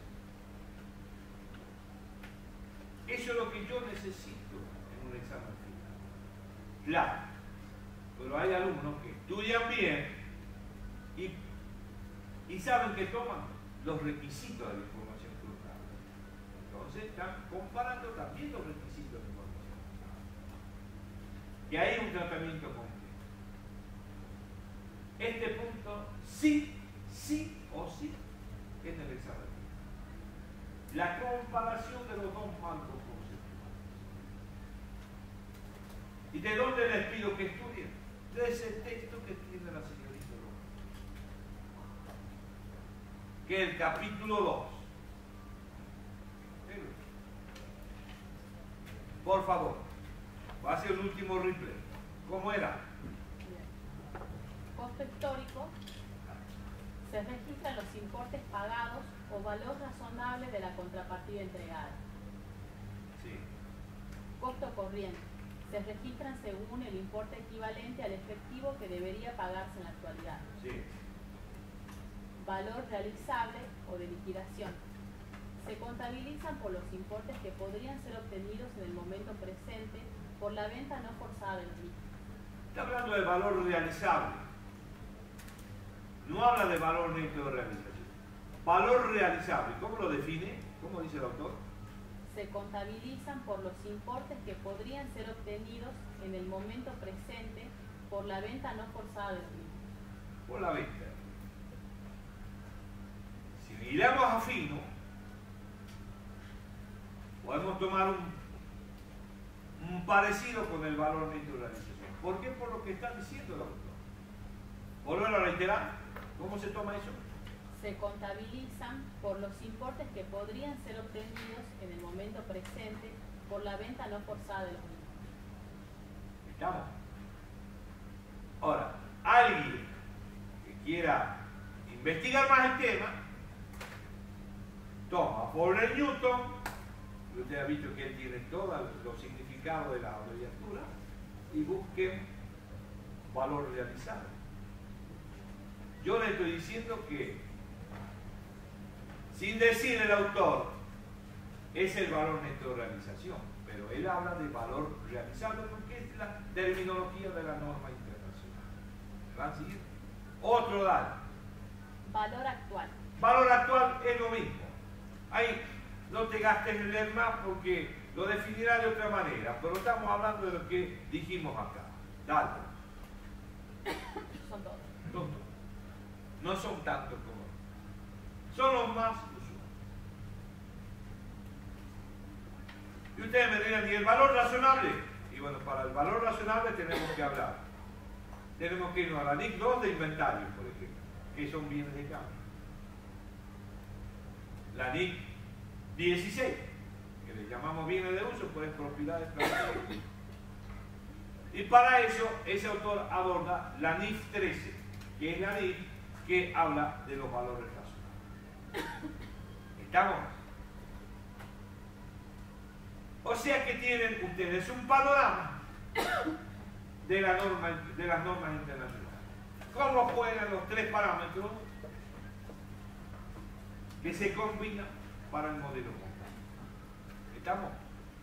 Eso es lo que yo necesito en un examen final. Claro. Pero hay alumnos que estudian bien y saben que toman los requisitos de la información cruzada. Entonces están comparando también los requisitos de la información cruzada. Y hay un tratamiento completo. Este punto sí o sí en el examen. La comparación de los dos marcos conceptuales. ¿Y de dónde les pido que estudien? De ese texto que tiene la señorita López, que es el capítulo 2. Por favor, va a ser el último replay. ¿Cómo era? Costo histórico. Se registran los importes pagados o valor razonable de la contrapartida entregada. Sí. Costo corriente. Se registran según el importe equivalente al efectivo que debería pagarse en la actualidad. Sí. Valor realizable o de liquidación. Se contabilizan por los importes que podrían ser obtenidos en el momento presente por la venta no forzada del mismo. Está hablando de valor realizable. No habla de valor neto de realización. Valor realizable, ¿cómo lo define? ¿Cómo dice el autor? Se contabilizan por los importes que podrían ser obtenidos en el momento presente por la venta no forzada del mismo. Por la venta. Si miramos a fino, podemos tomar un parecido con el valor neto de realización. ¿Por qué? Por lo que está diciendo el autor. Volver a reiterar. ¿Cómo se toma eso? Se contabilizan por los importes que podrían ser obtenidos en el momento presente por la venta no forzada de los mismos. ¿Estamos? Ahora, alguien que quiera investigar más el tema, toma Fowler Newton, y usted ha visto que él tiene todos los significados de la abreviatura, y busque valor realizable. Yo le estoy diciendo que, sin decir el autor, es el valor neto de realización, pero él habla de valor realizable porque es la terminología de la norma internacional. ¿Me van a seguir? Otro dato. Valor actual. Valor actual es lo mismo. Ahí no te gastes en leer más porque lo definirá de otra manera, pero estamos hablando de lo que dijimos acá. Dale. Son todos. Tonto. No son tantos como son los más usuales. Y ustedes me dirán, ¿y el valor razonable? Y bueno, para el valor razonable tenemos que hablar. Tenemos que irnos a la NIC 2 de inventario, por ejemplo, que son bienes de cambio. La NIC 16, que le llamamos bienes de uso, pues es propiedades transferibles. Y para eso, ese autor aborda la NIF 13, que es la NIF que habla de los valores razonables. ¿Estamos? O sea que tienen ustedes un panorama de las normas internacionales. ¿Cómo juegan los tres parámetros que se combinan para el modelo contable? ¿Estamos?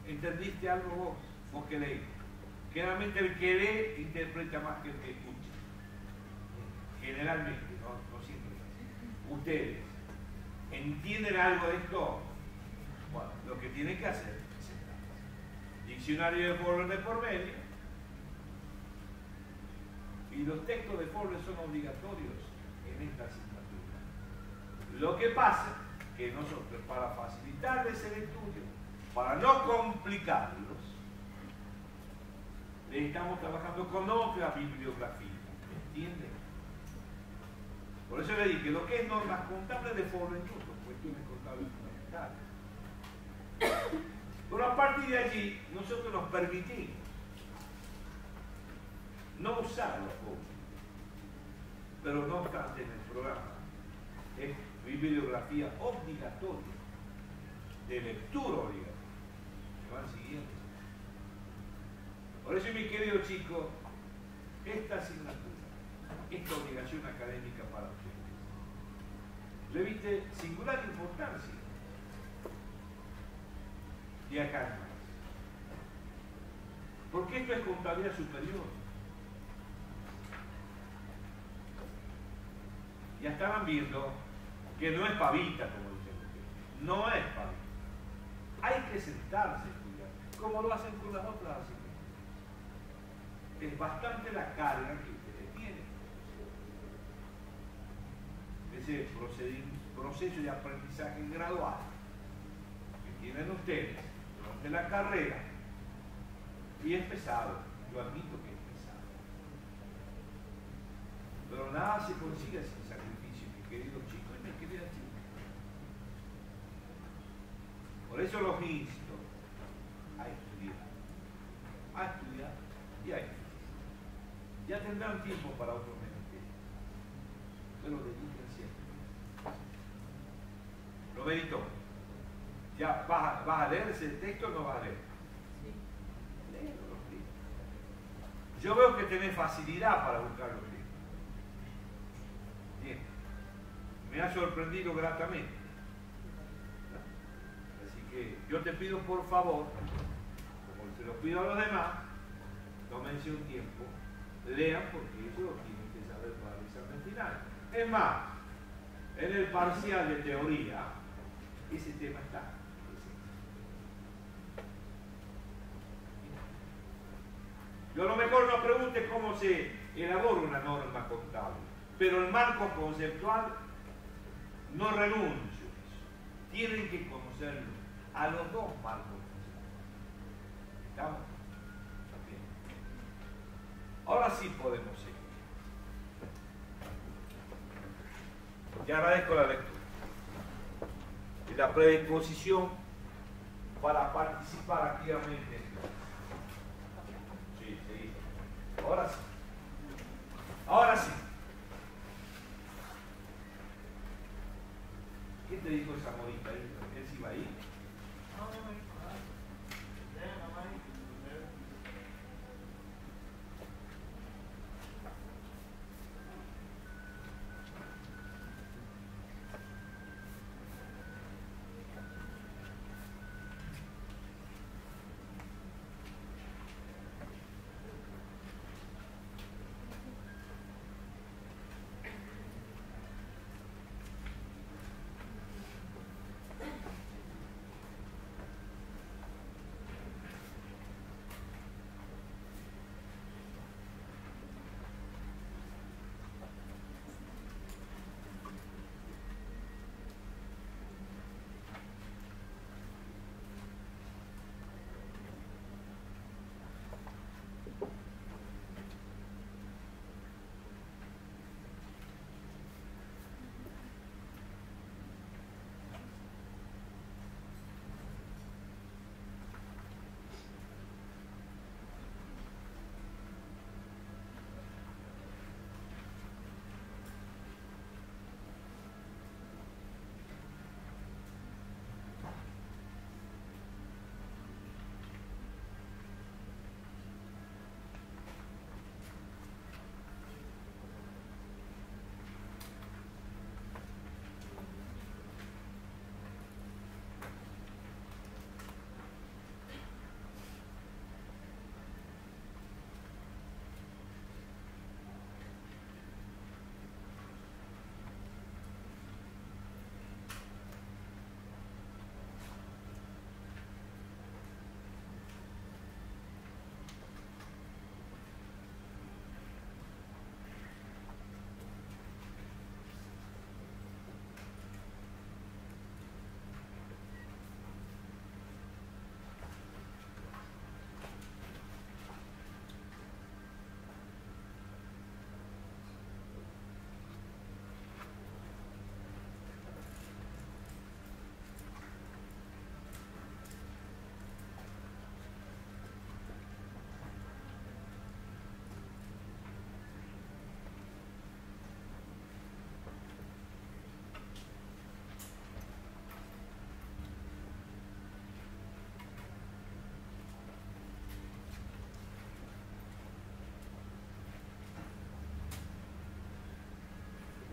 ¿Entendiste algo vos que leí? Generalmente el que lee interpreta más que el que escucha. Generalmente, no siempre. Ustedes entienden algo de esto. Bueno, lo que tienen que hacer es sentarse. Diccionario de Fowler de por medio. Y los textos de Fowler son obligatorios en esta asignatura. Lo que pasa es que nosotros, para facilitarles el estudio, para no complicarlos, estamos trabajando con otra bibliografía. ¿Entienden? Por eso le dije, lo que es normas contables de Fowler Newton, cuestiones contables fundamentales. Pero a partir de allí, nosotros nos permitimos no usarlo poco. Pero no obstante, en el programa es bibliografía obligatoria, de lectura obligatoria. ¿Me van siguiendo? Por eso, mi querido chico, esta asignatura, esta obligación académica para ustedes, reviste singular importancia de acá en más. Porque esto es contabilidad superior. Ya estaban viendo que no es pavita, como dicen ustedes. No es pavita. Hay que sentarse a estudiar, como lo hacen con las otras asignaturas. Es bastante la carga que ustedes tienen. Ese proceso de aprendizaje gradual que tienen ustedes durante la carrera, y es pesado, yo admito que es pesado. Pero nada se consigue sin sacrificio, mi querido chico y mi querida chica. Por eso los insto a estudiar y a estudiar. Ya tendrán tiempo para otro ministerio, pero dediquen siempre. Lo medito. ¿Ya vas a leer ese texto o no vas a leer? Sí. Léelo, los libros. Yo veo que tenés facilidad para buscar los libros. Bien. Me ha sorprendido gratamente. Así que yo te pido por favor, como se lo pido a los demás, tómense un tiempo, lean, porque eso lo tienen que saber para el examen final. Es más, en el parcial de teoría, ese tema está presente. Yo a lo mejor no pregunte cómo se elabora una norma contable, pero el marco conceptual no renuncio a eso. Tienen que conocerlo a los dos marcos conceptuales. ¿Estamos? Bien. Ahora sí podemos seguir. Te agradezco la lectura y la predisposición para participar activamente. Sí, sí. Ahora sí. Ahora sí. ¿Qué te dijo esa morita ahí? ¿Él sí iba ahí?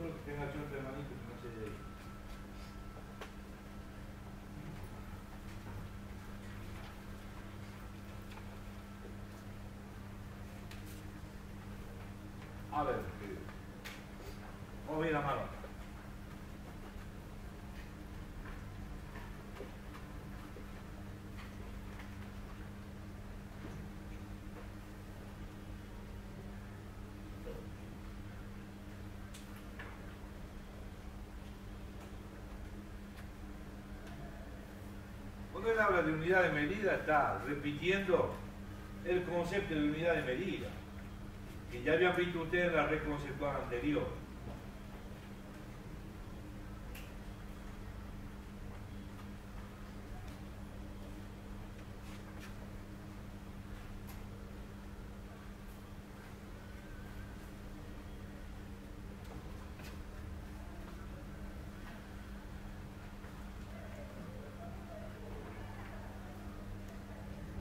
Espero que tenga yo otra manito que no se dé. A ver, vamos a ver la mano. Cuando él habla de unidad de medida, está repitiendo el concepto de unidad de medida, que ya habían visto ustedes en la red conceptual anterior.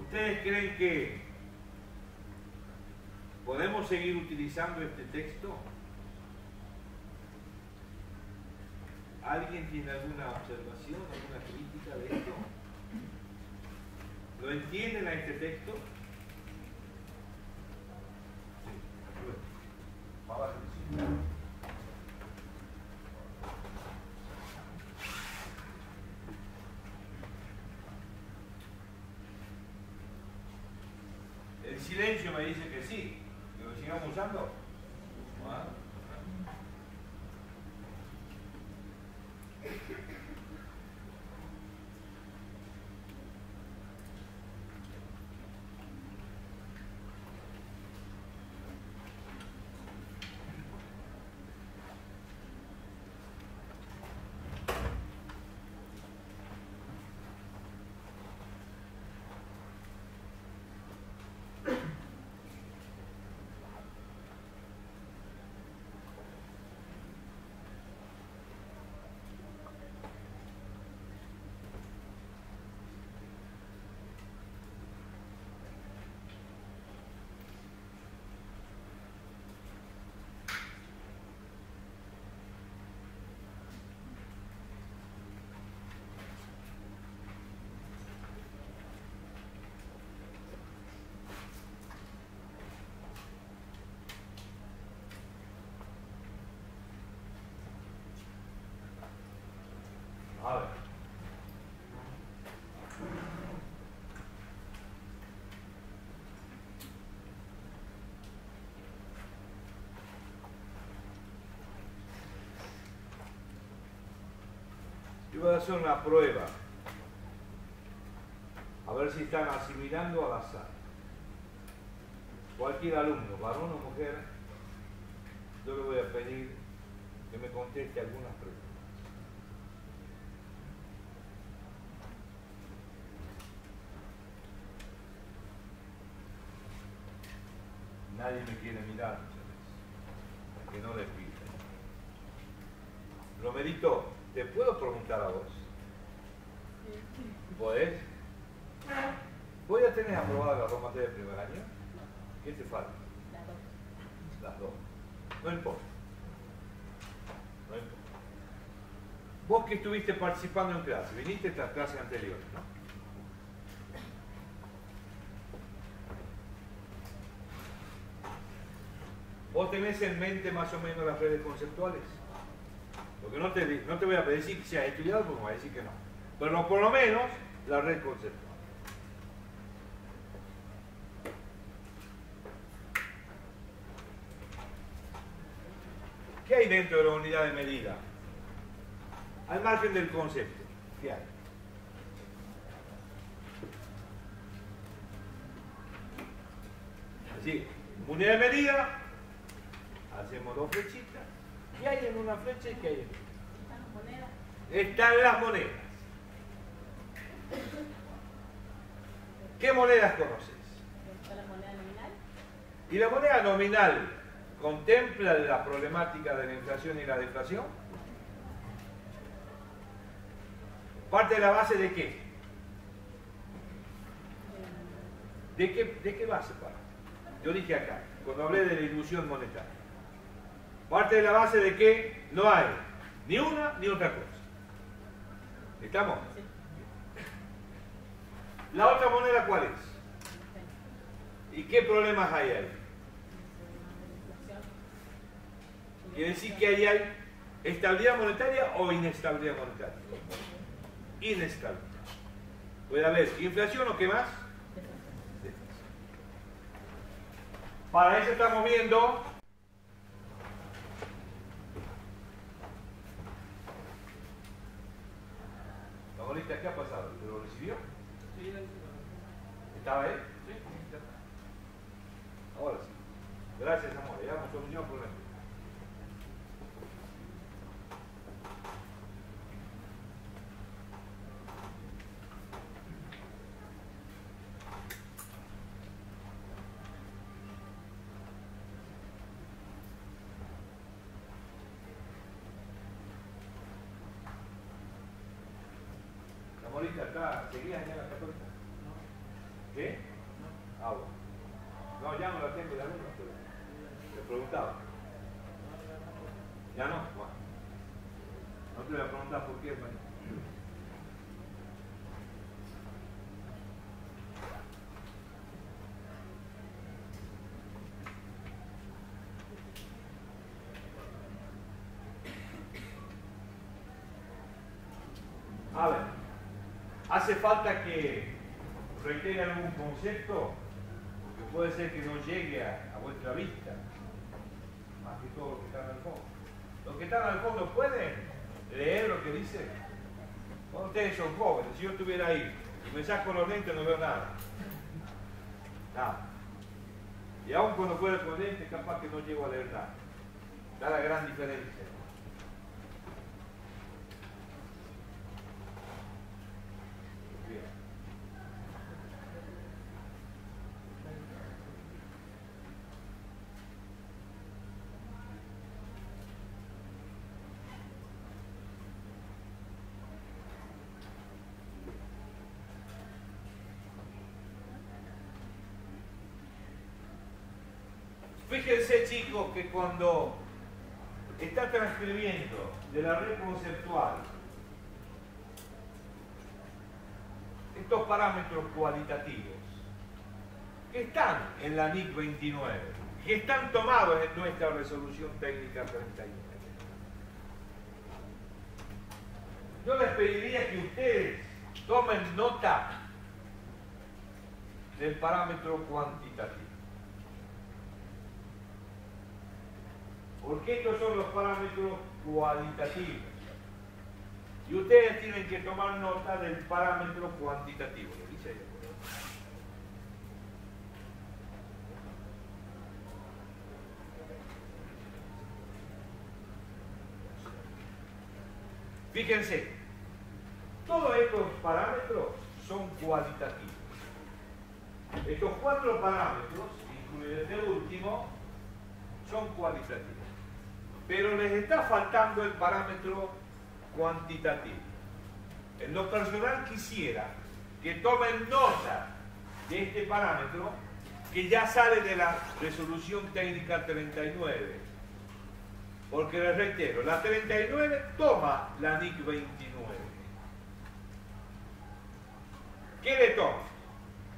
¿Ustedes creen que podemos seguir utilizando este texto? ¿Alguien tiene alguna observación, alguna crítica de esto? ¿Lo entienden a este texto? Sí, bueno. Abajo, sí. El silencio me dice que sí, que lo sigamos usando. ¿Ah? A ver. Yo voy a hacer una prueba. A ver si están asimilando al azar. Cualquier alumno, varón o mujer, yo le voy a pedir que me conteste algunas preguntas. Nadie me quiere mirar muchas veces, que no les pida. Romerito, ¿te puedo preguntar a vos? ¿Podés? ¿Vos ya tenés aprobada la dos materias del primer año? ¿Qué te falta? Las dos. Las dos. No importa. No importa. Vos que estuviste participando en clase, viniste a estas clases anteriores, ¿no? ¿Vos tenés en mente más o menos las redes conceptuales? Porque no te voy a decir que seas estudiado, porque me voy a decir que no. Pero por lo menos la red conceptual. ¿Qué hay dentro de la unidad de medida? Al margen del concepto, ¿qué hay? Así, unidad de medida, hacemos dos flechitas. ¿Qué hay en una flecha y qué hay en otra? Están las monedas. Están las monedas. ¿Qué monedas conoces? Está la moneda nominal. ¿Y la moneda nominal contempla la problemática de la inflación y la deflación? ¿Parte de la base de qué? ¿De qué base parte? Yo dije acá, cuando hablé de la ilusión monetaria. Parte de la base de que no hay ni una ni otra cosa. ¿Estamos? ¿La otra moneda cuál es? ¿Y qué problemas hay ahí? Quiere decir que ahí hay estabilidad monetaria o inestabilidad monetaria. Inestabilidad. Puede haber inflación o qué más. Para eso estamos viendo la bolita. ¿Qué ha pasado? ¿Lo recibió? Sí, ¿Estaba ahí? sí. Ahora sí. Gracias, amor. Ya hemos solucionado el problema. Morita, ¿seguías allá en la Católica? No. ¿Qué? Ah, bueno. No, ya no la tengo de alumno, pero te preguntaba. ¿Ya no? Bueno. No te voy a preguntar por qué, hermano. A ver, hace falta que retengan algún concepto, porque puede ser que no llegue a vuestra vista, más que todo lo que están al fondo. Los que están al fondo pueden leer lo que dice. Cuando ustedes son jóvenes, si yo estuviera ahí y me saco los lentes no veo nada. Nada. Y aún cuando fuera con lentes, capaz que no llego a leer nada. Da la gran diferencia. Bien. Fíjense, chicos, que cuando está transcribiendo de la red conceptual estos parámetros cualitativos que están en la NIC 29, que están tomados en nuestra resolución técnica 31. Yo les pediría que ustedes tomen nota del parámetro cuantitativo. Porque estos son los parámetros cualitativos. Y ustedes tienen que tomar nota del parámetro cuantitativo. ¿Lo dice ahí? Fíjense, todos estos parámetros son cualitativos. Estos cuatro parámetros, incluido este último, son cualitativos. Pero les está faltando el parámetro cuantitativo. En lo personal quisiera que tomen nota de este parámetro que ya sale de la resolución técnica 39. Porque les reitero, la 39 toma la NIC 29. ¿Qué le toma?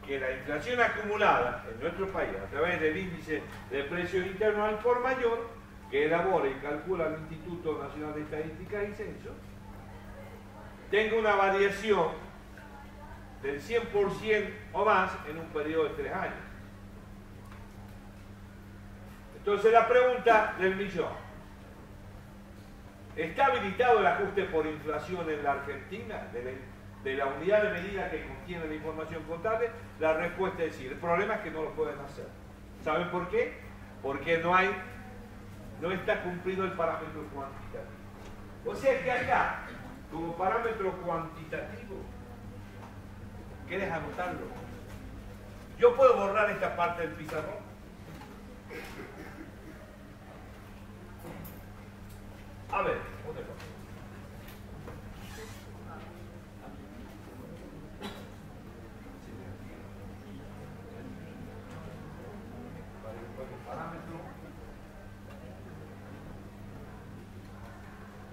Que la inflación acumulada en nuestro país a través del índice de precios internos al por mayor que elabora y calcula el Instituto Nacional de Estadística y Censo, tenga una variación del 100% o más en un periodo de 3 años. Entonces la pregunta del millón: ¿está habilitado el ajuste por inflación en la Argentina de la unidad de medida que contiene la información contable? La respuesta es sí. El problema es que no lo pueden hacer. ¿Saben por qué? Porque no está cumplido el parámetro cuantitativo. O sea que acá, como parámetro cuantitativo, ¿quieres anotarlo? Yo puedo borrar esta parte del pizarrón. A ver, ¿dónde va?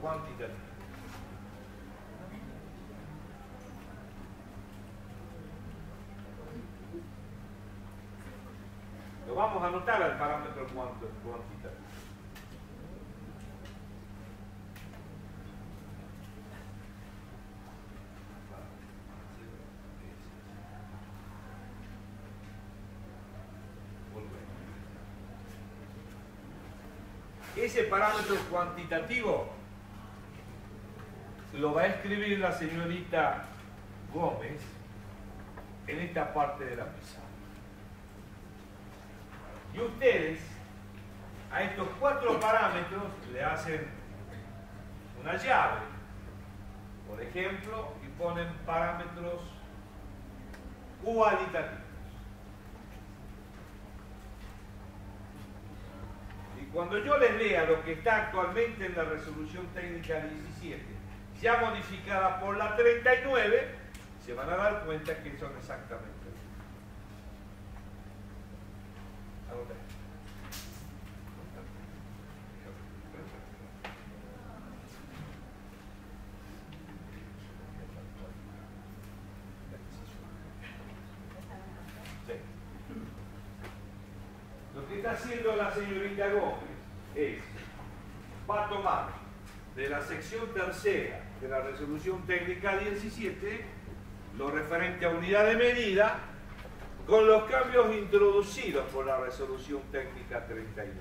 cuantitativo. Lo vamos a anotar al parámetro cuantitativo. Ese parámetro cuantitativo lo va a escribir la señorita Gómez en esta parte de la pizarra. Y ustedes a estos 4 parámetros le hacen una llave, por ejemplo, y ponen parámetros cualitativos. Y cuando yo les lea lo que está actualmente en la resolución técnica 17, ya modificada por la 39, se van a dar cuenta que son exactamente. Lo que está haciendo la señorita Gómez es, va a tomar de la sección tercera de la resolución técnica 17 lo referente a unidad de medida con los cambios introducidos por la resolución técnica 39.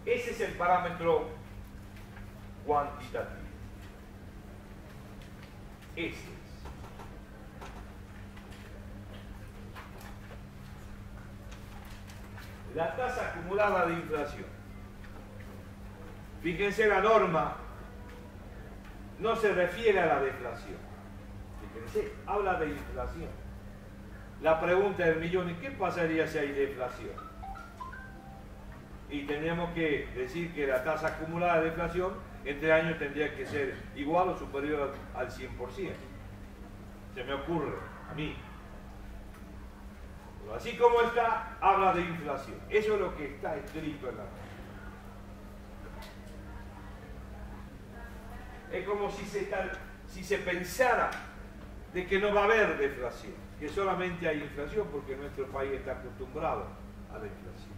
Ese es el parámetro cuantitativo. Ese es. La tasa acumulada de inflación. Fíjense, la norma no se refiere a la deflación. Fíjense, habla de inflación. La pregunta del millón es: ¿qué pasaría si hay deflación? Y tendríamos que decir que la tasa acumulada de deflación entre años tendría que ser igual o superior al 100%. Se me ocurre a mí. Pero así como está, habla de inflación. Eso es lo que está escrito en la norma. Es como si se pensara de que no va a haber deflación, que solamente hay inflación, porque nuestro país está acostumbrado a la inflación.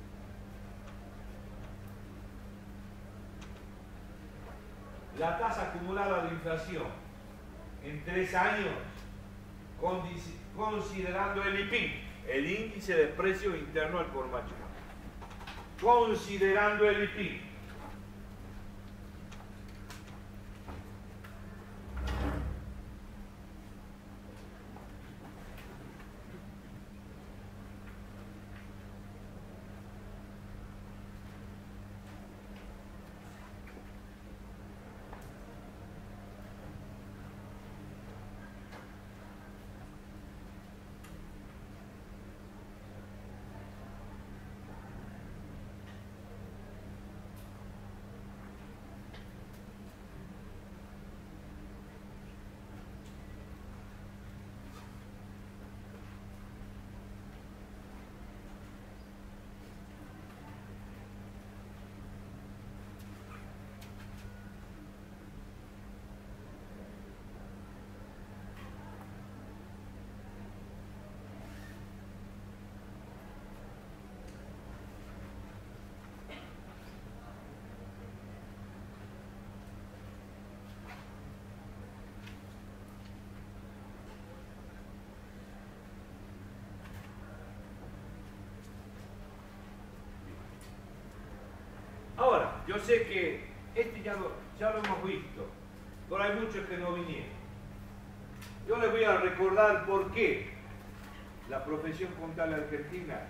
La tasa acumulada de inflación en 3 años, considerando el IPI, el índice de precio interno al por mayor, considerando el IPI, ahora, yo sé que este ya lo hemos visto, pero hay muchos que no vinieron. Yo les voy a recordar por qué la profesión contable argentina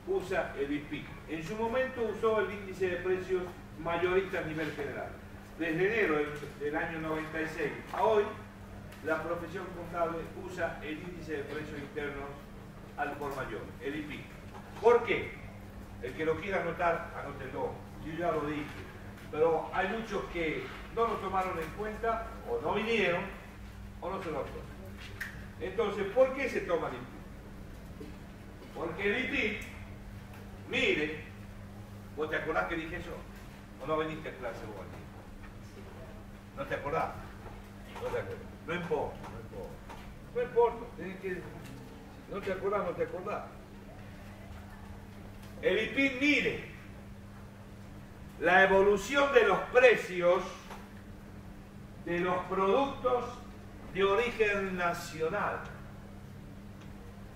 usa el IPI. En su momento usó el índice de precios mayorista a nivel general. Desde enero del año 96 a hoy, la profesión contable usa el índice de precios internos al por mayor, el IPI. ¿Por qué? El que lo quiera anotar, anótenlo. Yo ya lo dije. Pero hay muchos que no lo tomaron en cuenta o no vinieron ¿O no se lo toma? Entonces, ¿por qué se toma el IPIN? Porque el IPIN, mire, ¿vos te acordás que dije yo? ¿O no veniste a clase vos aquí? ¿No te acordás? No te acordás. No importa, no importa. No importa, tenés que... No te acordás, no te acordás. El IPIN mide la evolución de los precios de los productos de origen nacional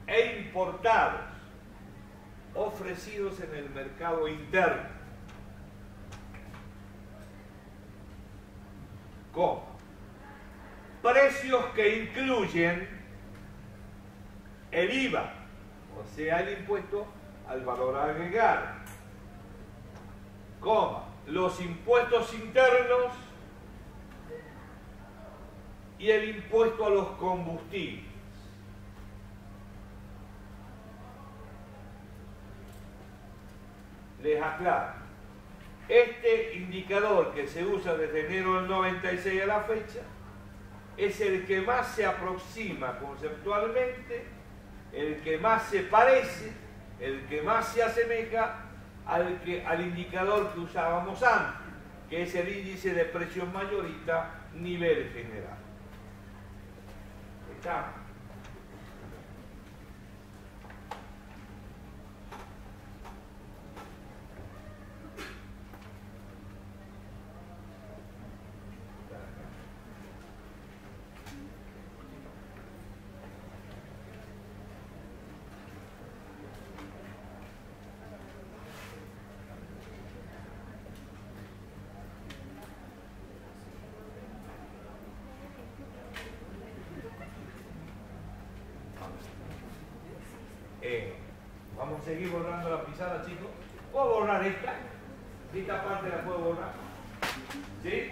e importados ofrecidos en el mercado interno. ¿Cómo? Precios que incluyen el IVA, o sea, el impuesto al valor agregado, coma, los impuestos internos y el impuesto a los combustibles. Les aclaro, este indicador que se usa desde enero del 96 a la fecha es el que más se aproxima conceptualmente, el que más se parece, el que más se asemeja al indicador que usábamos antes, que es el índice de presión mayorista nivel general. ¿Está? Vamos a seguir borrando la pizarra, chicos. ¿Puedo borrar esta? Esta parte la puedo borrar. ¿Sí?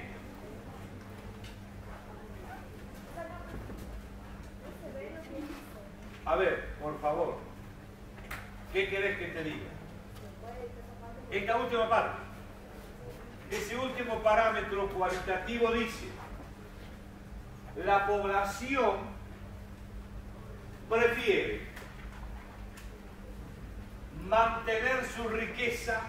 A ver, por favor. ¿Qué querés que te diga? Esta última parte. Ese último parámetro cualitativo dice: la población prefiere mantener su riqueza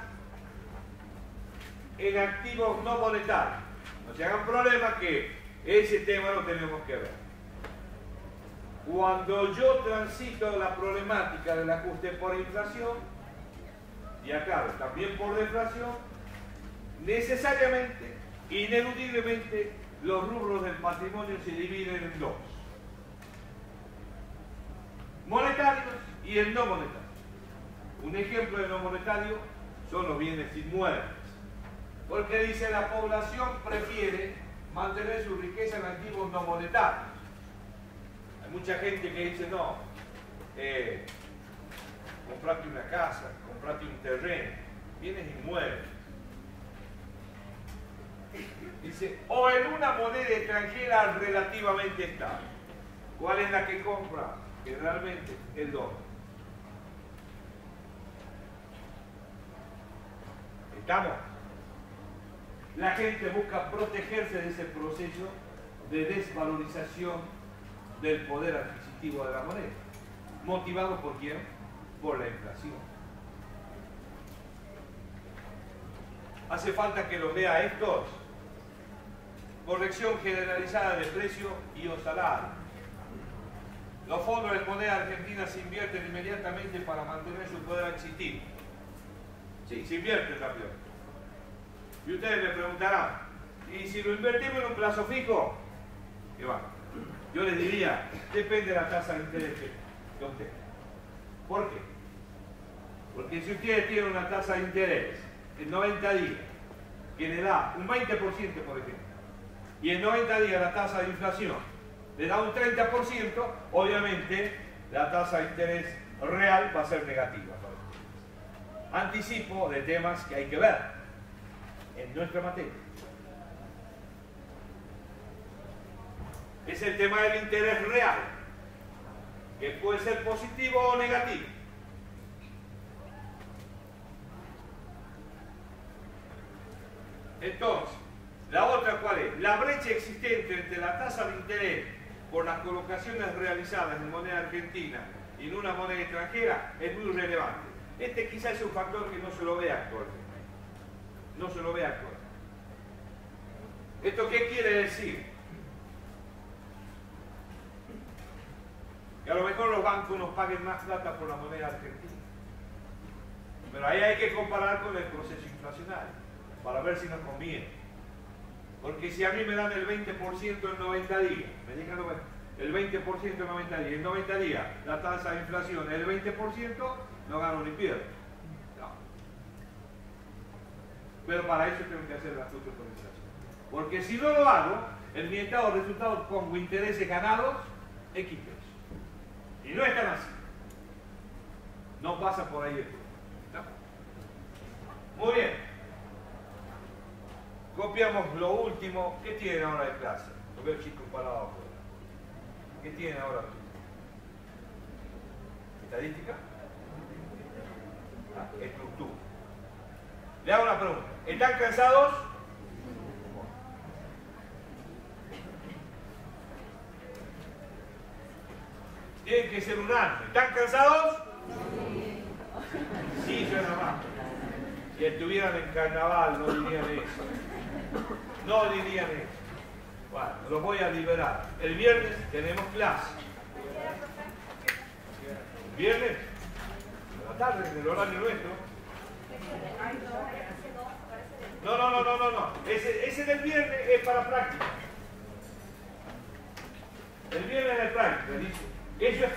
en activos no monetarios. No se hagan problema que ese tema lo tenemos que ver. Cuando yo transito la problemática del ajuste por inflación, y acá también por deflación, necesariamente, ineludiblemente, los rubros del patrimonio se dividen en dos: monetarios y el no monetario. Un ejemplo de no monetario son los bienes inmuebles, porque dice la población prefiere mantener su riqueza en activos no monetarios. Hay mucha gente que dice: no, comprate una casa, comprate un terreno, bienes inmuebles. Dice, o en una moneda extranjera relativamente estable. ¿Cuál es la que compra? Generalmente el dólar. ¿Estamos? La gente busca protegerse de ese proceso de desvalorización del poder adquisitivo de la moneda. ¿Motivado por quién? Por la inflación. Hace falta que los vea estos. Corrección generalizada de precio y o salario. Los fondos de moneda argentina se invierten inmediatamente para mantener su poder adquisitivo. Sí, se invierte rápido. Y ustedes me preguntarán, ¿y si lo invertimos en un plazo fijo? Y bueno, yo les diría, depende de la tasa de interés que usted. ¿Por qué? Porque si ustedes tienen una tasa de interés en 90 días, que le da un 20%, por ejemplo, y en 90 días la tasa de inflación le da un 30%, obviamente la tasa de interés real va a ser negativa. Anticipo de temas que hay que ver en nuestra materia. Es el tema del interés real, que puede ser positivo o negativo. Entonces, la otra, ¿cuál es? La brecha existente entre la tasa de interés por las colocaciones realizadas en moneda argentina y en una moneda extranjera es muy relevante. Este quizás es un factor que no se lo ve actualmente. No se lo ve actualmente. ¿Esto qué quiere decir? Que a lo mejor los bancos nos paguen más plata por la moneda argentina. Pero ahí hay que comparar con el proceso inflacionario para ver si nos conviene. Porque si a mí me dan el 20% en 90 días, me digan el 20% en 90 días, en 90 días la tasa de inflación es el 20%, no gano ni pierdo. No. Pero para eso tengo que hacer el ajuste por inflación. Porque si no lo hago, en mi estado de resultados pongo intereses ganados, X pesos. Y no están así. No pasa por ahí el tema. ¿No? Muy bien. Copiamos lo último. ¿Qué tienen ahora de clase? Lo veo chicos parados afuera. ¿Qué tienen ahora? ¿Estadística? Estructura. Le hago una pregunta. ¿Están cansados? Tienen que ser unánime. ¿Están cansados? Sí, suena más. Si estuvieran en carnaval no dirían eso. No dirían eso. Bueno, los voy a liberar. El viernes tenemos clase. ¿Viernes? A la tarde, en el horario nuestro. No. Ese del viernes es para práctica. El viernes es de práctica, dice. Eso es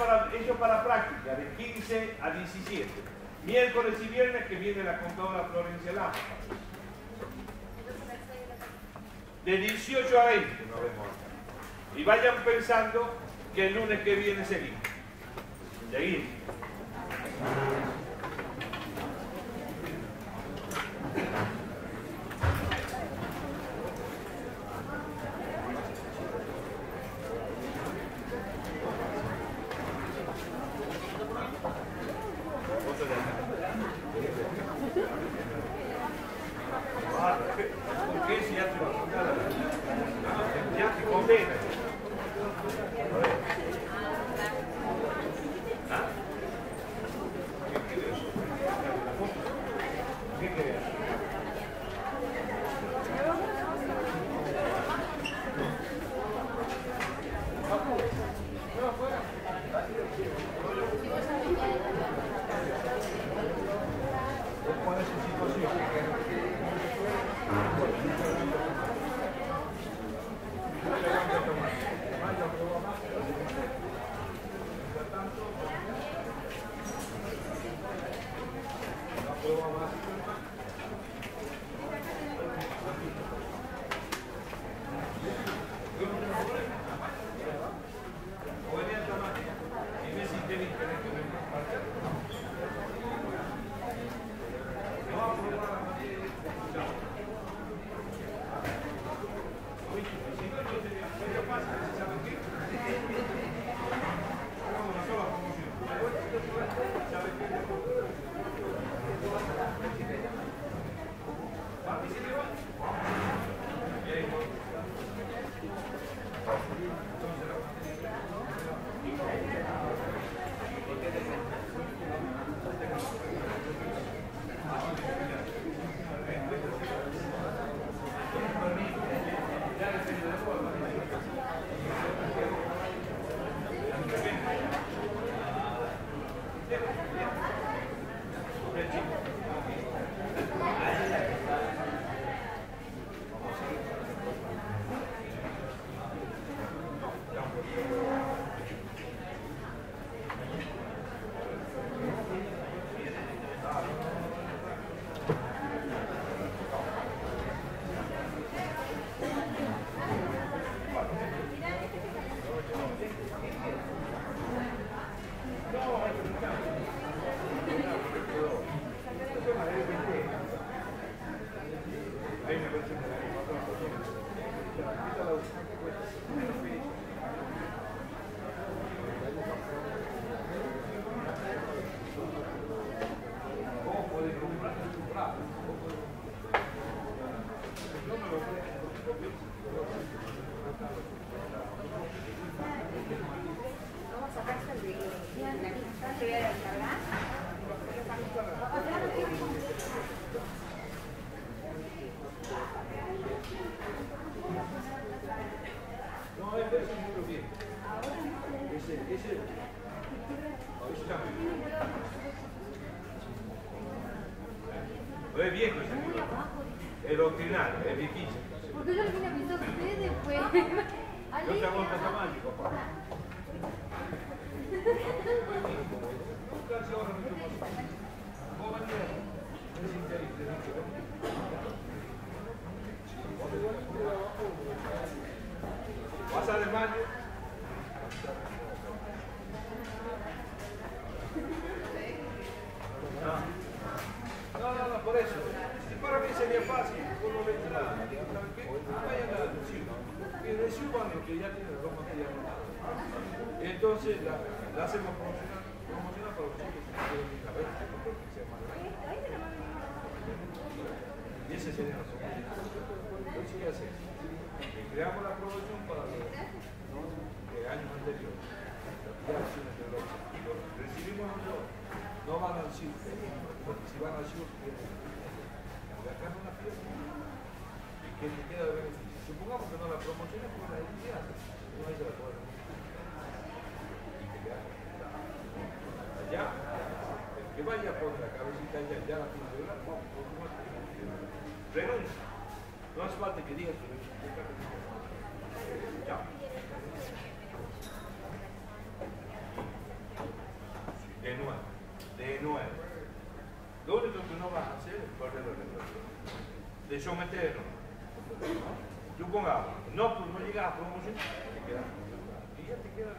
para práctica, de 15 a 17. Miércoles y viernes que viene la contadora Florencia Lama. De 18 a 20 nos vemos acá. Y vayan pensando que el lunes que viene seguimos. Seguimos. ese libro bien. Ese también. Es viejo ese libro. El doctrinario, es viejísimo. Porque yo lo vine a visitar a ustedes, pues. Yo te hago el tamaño, papá. Casi ahora me tomo. ¿Cómo es increíble? Pasa de mayo. No, por eso. Y para mí sería fácil, por lo vendrá. ¿Saben qué? Vayan a decir. Y reciban lo que ya tienen los materiales. Entonces la hacemos promocionar para los chicos que quieren ir a ver. Y ese sería nuestro objetivo. Entonces, ¿qué hacemos? Creamos la promoción para los años anteriores. Recibimos nosotros, no van al circo, porque si van al circo, de acá no la fiesta. ¿Y qué te queda de beneficio? Supongamos que no la promociones por la identidad, no hay se la puede. Y te queda allá, el que vaya a poner la cabecita allá, ya la tiene de hablar, renuncia. No hace falta que digas que chao. De nuevo. Lo único que no vas a hacer es perder la relación. De someternos. Supongamos, no llegas a promocionar, te quedas y ya te quedas.